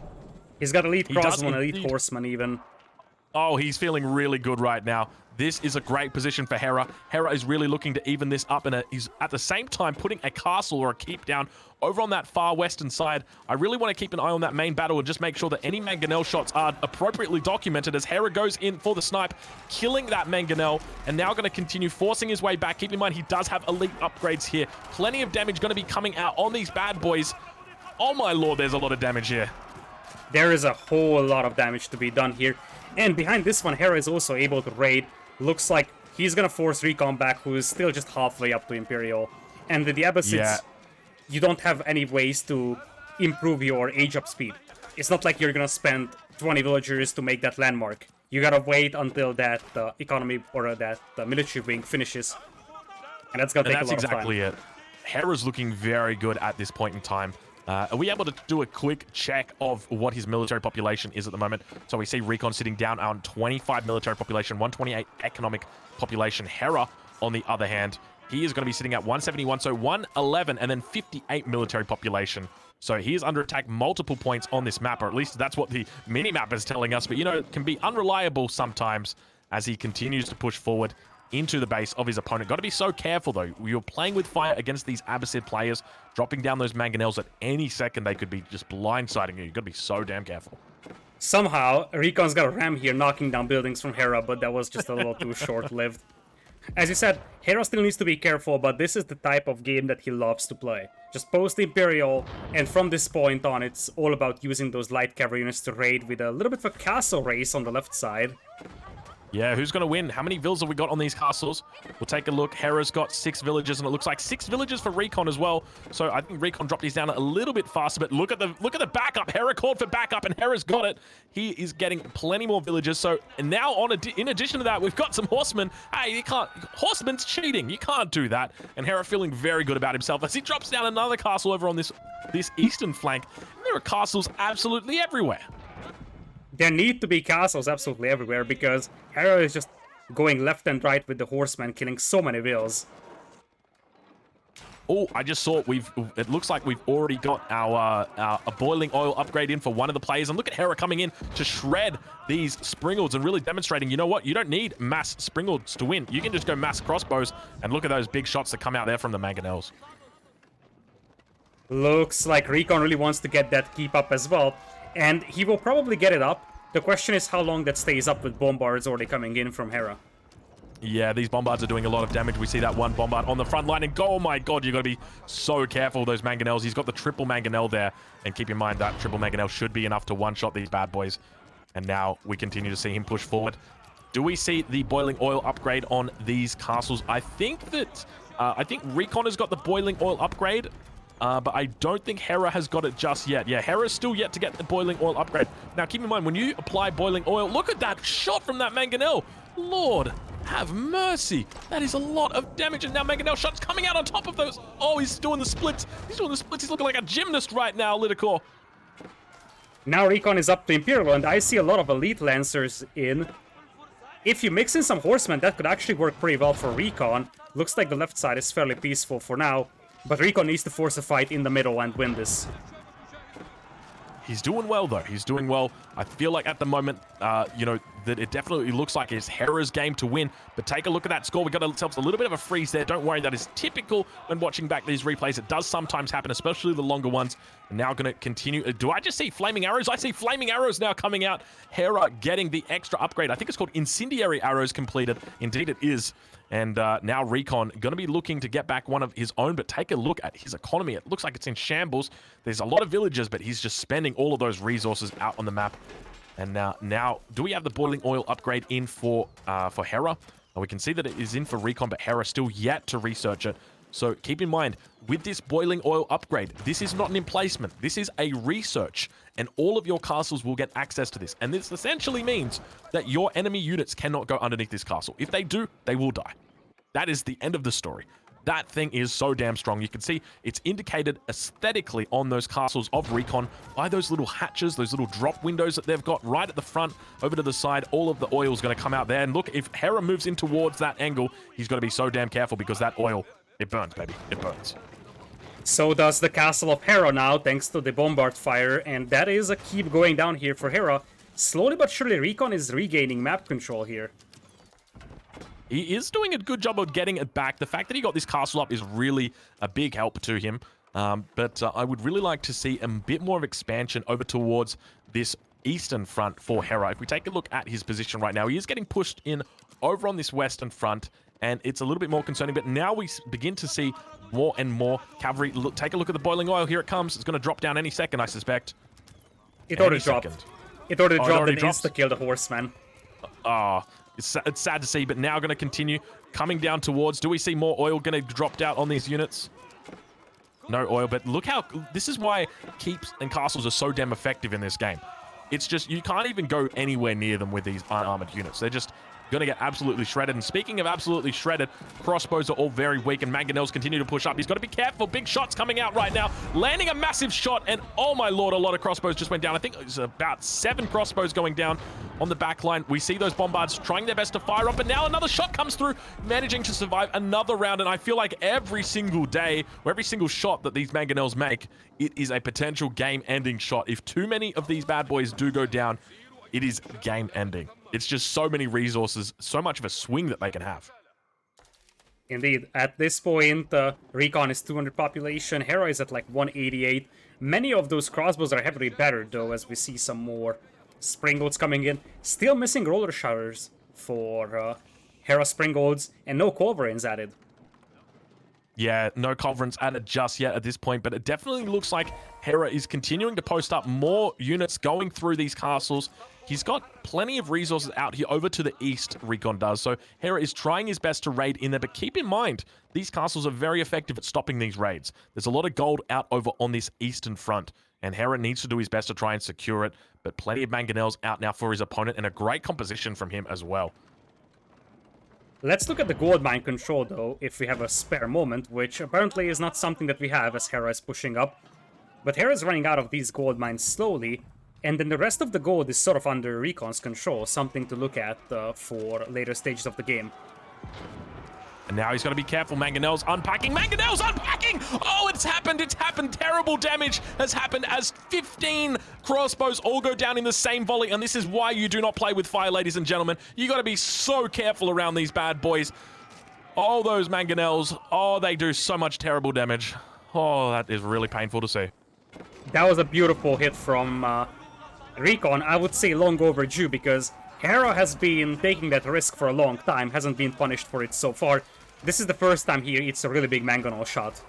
He's got elite crossbowman, elite horseman even. Oh, he's feeling really good right now. This is a great position for Hera. Hera is really looking to even this up, and he's at the same time putting a castle or a keep down over on that far western side. I really want to keep an eye on that main battle and just make sure that any mangonel shots are appropriately documented as Hera goes in for the snipe, killing that mangonel, and now going to continue forcing his way back. Keep in mind, he does have elite upgrades here. Plenty of damage going to be coming out on these bad boys. Oh my lord, there's a lot of damage here. There is a whole lot of damage to be done here. And behind this one, Hera is also able to raid. Looks like he's gonna force Recon back, who is still just halfway up to Imperial. And with the Abbasids, you don't have any ways to improve your age-up speed. It's not like you're gonna spend 20 villagers to make that landmark. You gotta wait until that economy or that military wing finishes. And that's gonna take a lot of time. That's exactly it. Hera's looking very good at this point in time. Are we able to do a quick check of what his military population is at the moment? So we see Recon sitting down on 25 military population, 128 economic population. Hera, on the other hand, he is going to be sitting at 171, so 111, and then 58 military population. So he is under attack multiple points on this map, or at least that's what the mini-map is telling us. But, you know, it can be unreliable sometimes as he continues to push forward into the base of his opponent. Got to be so careful, though. You're playing with fire against these Abbasid players, dropping down those mangonels at any second. They could be just blindsiding you. You've got to be so damn careful. Somehow, Recon's got a ram here knocking down buildings from Hera, but that was just a little too short-lived. As you said, Hera still needs to be careful, but this is the type of game that he loves to play. Just post Imperial, and from this point on, it's all about using those light cavalry units to raid with a little bit of a castle race on the left side. Yeah, who's going to win? How many villas have we got on these castles? We'll take a look. Hera's got 6 villages, and it looks like 6 villages for Recon as well. So I think Recon dropped these down a little bit faster, but look at the backup. Hera called for backup, and Hera's got it. He is getting plenty more villages. So and now, in addition to that, we've got some horsemen. Hey, you can't... Horsemen's cheating. You can't do that. And Hera feeling very good about himself as he drops down another castle over on this eastern flank. And there are castles absolutely everywhere. There need to be castles absolutely everywhere because Hera is just going left and right with the horsemen, killing so many vills. Oh, I just saw it looks like we've already got a boiling oil upgrade in for one of the players. And look at Hera coming in to shred these Springolds and really demonstrating, you know what? You don't need mass Springolds to win. You can just go mass crossbows, and look at those big shots that come out there from the mangonels. Looks like Recon really wants to get that keep up as well. And he will probably get it up. The question is how long that stays up with bombards already coming in from Hera. Yeah, these bombards are doing a lot of damage. We see that one bombard on the front line, and oh my god, you got to be so careful of those mangonels. He's got the triple mangonel there, and keep in mind that triple mangonel should be enough to one-shot these bad boys. And now we continue to see him push forward. Do we see the boiling oil upgrade on these castles? I think Recon has got the boiling oil upgrade. But I don't think Hera has got it just yet. Yeah, Hera's still yet to get the boiling oil upgrade. Now, keep in mind, when you apply boiling oil, look at that shot from that mangonel. Lord, have mercy. That is a lot of damage. And now mangonel shots coming out on top of those. Oh, he's doing the splits. He's doing the splits. He's looking like a gymnast right now, Lidicor. Now Recon is up to Imperial, and I see a lot of elite lancers in. If you mix in some horsemen, that could actually work pretty well for Recon. Looks like the left side is fairly peaceful for now. But Recon needs to force a fight in the middle and win this. He's doing well, though. He's doing well. I feel like at the moment, you know, that it definitely looks like it's Hera's game to win. But take a look at that score. We got ourselves a little bit of a freeze there. Don't worry, that is typical when watching back these replays. It does sometimes happen, especially the longer ones. And now going to continue. Do I just see flaming arrows? I see flaming arrows now coming out. Hera getting the extra upgrade. I think it's called incendiary arrows completed. Indeed, it is. And now Recon going to be looking to get back one of his own, but take a look at his economy. It looks like it's in shambles. There's a lot of villages, but he's just spending all of those resources out on the map. And now, do we have the boiling oil upgrade in for Hera? We can see that it is in for Recon, but Hera still yet to research it. So keep in mind, with this boiling oil upgrade, this is not an emplacement. This is a research, and all of your castles will get access to this. And this essentially means that your enemy units cannot go underneath this castle. If they do, they will die. That is the end of the story. That thing is so damn strong. You can see it's indicated aesthetically on those castles of Recon by those little hatches, those little drop windows that they've got right at the front, over to the side. All of the oil is going to come out there. And look, if Hera moves in towards that angle, he's got to be so damn careful because that oil, it burns, baby. It burns. So does the castle of Hera now, thanks to the bombard fire. And that is a keep going down here for Hera. Slowly but surely, Recon is regaining map control here. He is doing a good job of getting it back. The fact that he got this castle up is really a big help to him. But I would really like to see a bit more of expansion over towards this eastern front for Hera. If we take a look at his position right now, he is getting pushed in over on this western front, and it's a little bit more concerning. But now we begin to see more and more cavalry. Look, take a look at the boiling oil. Here it comes. It's going to drop down any second, I suspect. It already dropped. It already dropped and insta-killed the horseman. It's sad to see, but now going to continue coming down towards. Do we see more oil going to drop down on these units? No oil, but look how... This is why keeps and castles are so damn effective in this game. It's just, you can't even go anywhere near them with these unarmored units. They're just going to get absolutely shredded. And speaking of absolutely shredded, crossbows are all very weak, and mangonels continue to push up. He's got to be careful. Big shots coming out right now. Landing a massive shot, and oh my lord, a lot of crossbows just went down. I think it was about 7 crossbows going down on the back line. We see those bombards trying their best to fire up, and now another shot comes through, managing to survive another round. And I feel like every single day, or every single shot that these mangonels make, it is a potential game-ending shot. If too many of these bad boys do go down, it is game-ending. It's just so many resources, so much of a swing that they can have. Indeed. At this point, Recon is 200 population. Hera is at like 188. Many of those crossbows are heavily battered, though, as we see some more Springolds coming in. Still missing roller showers for Hera Springolds, and no culverins added. Yeah, no confidence added just yet at this point, but it definitely looks like Hera is continuing to post up more units going through these castles. He's got plenty of resources out here over to the east, Recon does, so Hera is trying his best to raid in there, but keep in mind, these castles are very effective at stopping these raids. There's a lot of gold out over on this eastern front, and Hera needs to do his best to try and secure it, but plenty of mangonels out now for his opponent, and a great composition from him as well. Let's look at the gold mine control, though, if we have a spare moment, which apparently is not something that we have as Hera is pushing up. But Hera's running out of these gold mines slowly, and then the rest of the gold is sort of under Recon's control, something to look at for later stages of the game. And now he's got to be careful. Mangonel's unpacking. Mangonel's unpacking! Oh, it's happened. It's happened. Terrible damage has happened as 15 crossbows all go down in the same volley. And this is why you do not play with fire, ladies and gentlemen. You got to be so careful around these bad boys. Oh, those mangonels. Oh, they do so much terrible damage. Oh, that is really painful to see. That was a beautiful hit from Recon. I would say long overdue, because Hera has been taking that risk for a long time, hasn't been punished for it so far. This is the first time he eats a really big mangonel shot.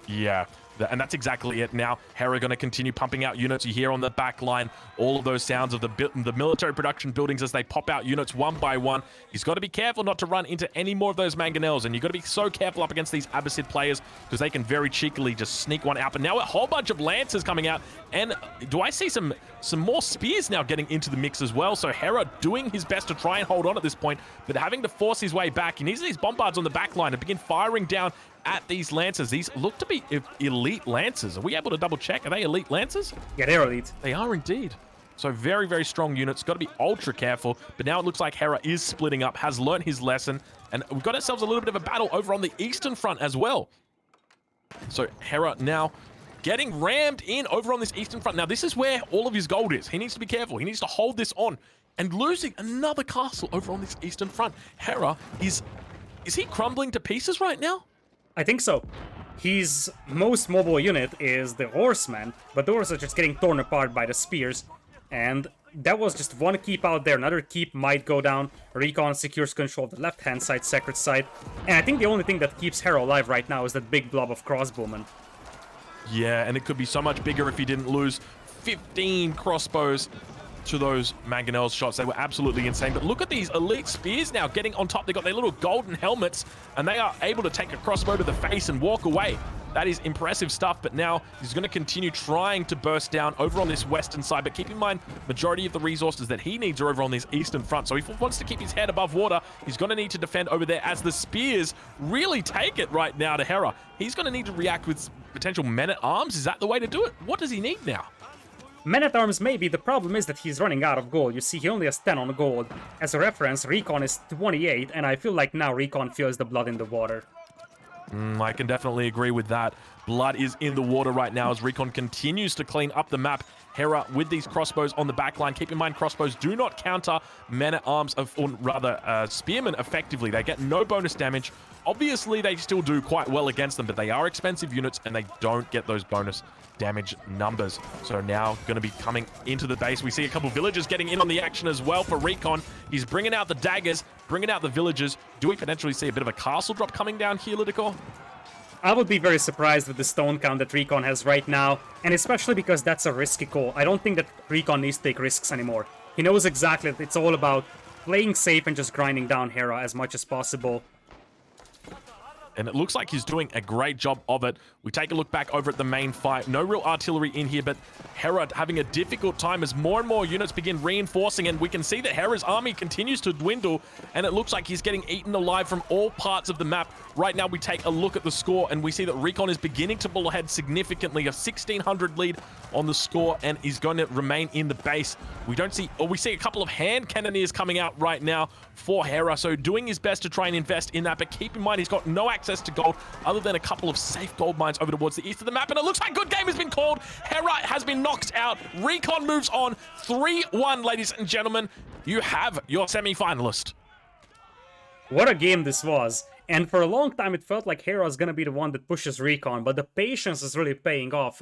Yeah, and that's exactly it. Now, Hera going to continue pumping out units. You hear on the back line all of those sounds of the military production buildings as they pop out units one by one. He's got to be careful not to run into any more of those mangonels, and you've got to be so careful up against these Abbasid players because they can very cheekily just sneak one out. But now a whole bunch of lancers coming out, and do I see some more spears now getting into the mix as well? So Hera doing his best to try and hold on at this point, but having to force his way back. He needs these bombards on the back line to begin firing down at these lancers. These look to be elite lancers. Are we able to double check? Are they elite lancers? Yeah, they're elite. They are indeed. So very, very strong units. Got to be ultra careful. But now it looks like Hera is splitting up, has learned his lesson, and we've got ourselves a little bit of a battle over on the eastern front as well. So Hera now getting rammed in over on this eastern front. Now this is where all of his gold is. He needs to be careful. He needs to hold this on, and losing another castle over on this eastern front. Hera is he crumbling to pieces right now? I think so. His most mobile unit is the horsemen, but those are just getting torn apart by the spears. And that was just one keep out there. Another keep might go down. Recon secures control of the left-hand side, sacred side. And I think the only thing that keeps Hera alive right now is that big blob of crossbowmen. Yeah, and it could be so much bigger if he didn't lose 15 crossbows to those mangonel shots. They were absolutely insane. But look at these elite spears now getting on top. They got their little golden helmets, and they are able to take a crossbow to the face and walk away. That is impressive stuff, but now he's going to continue trying to burst down over on this western side. But keep in mind, majority of the resources that he needs are over on this eastern front. So if he wants to keep his head above water, he's going to need to defend over there as the spears really take it right now to Hera. He's going to need to react with potential men-at-arms. Is that the way to do it? What does he need now? Men-at-arms maybe. The problem is that he's running out of gold. You see, he only has 10 on gold. As a reference, Recon is 28, and I feel like now Recon feels the blood in the water. I can definitely agree with that. Blood is in the water right now as Recon continues to clean up the map. Hera with these crossbows on the back line. Keep in mind, crossbows do not counter men-at-arms, or rather spearmen effectively. They get no bonus damage. Obviously, they still do quite well against them, but they are expensive units and they don't get those bonus damage numbers. So now going to be coming into the base. We see a couple villagers getting in on the action as well for Recon. He's bringing out the daggers, bringing out the villagers. Do we potentially see a bit of a castle drop coming down here, Lidicor? I would be very surprised with the stone count that Recon has right now, and especially because that's a risky call. I don't think that Recon needs to take risks anymore. He knows exactly that it's all about playing safe and just grinding down Hera as much as possible. And it looks like he's doing a great job of it. We take a look back over at the main fight. No real artillery in here, but Hera having a difficult time as more and more units begin reinforcing, and we can see that Hera's army continues to dwindle, and it looks like he's getting eaten alive from all parts of the map. Right now, we take a look at the score, and we see that Recon is beginning to pull ahead significantly, a 1,600 lead on the score, and is going to remain in the base. We see a couple of hand cannoneers coming out right now for Hera, so doing his best to try and invest in that, but keep in mind, he's got no access to gold other than a couple of safe gold mines over towards the east of the map, and it looks like good game has been called. Hera has been knocked out. Recon moves on 3-1, ladies and gentlemen. You have your semi-finalist. What a game this was. And for a long time, it felt like Hera is going to be the one that pushes Recon, but the patience is really paying off.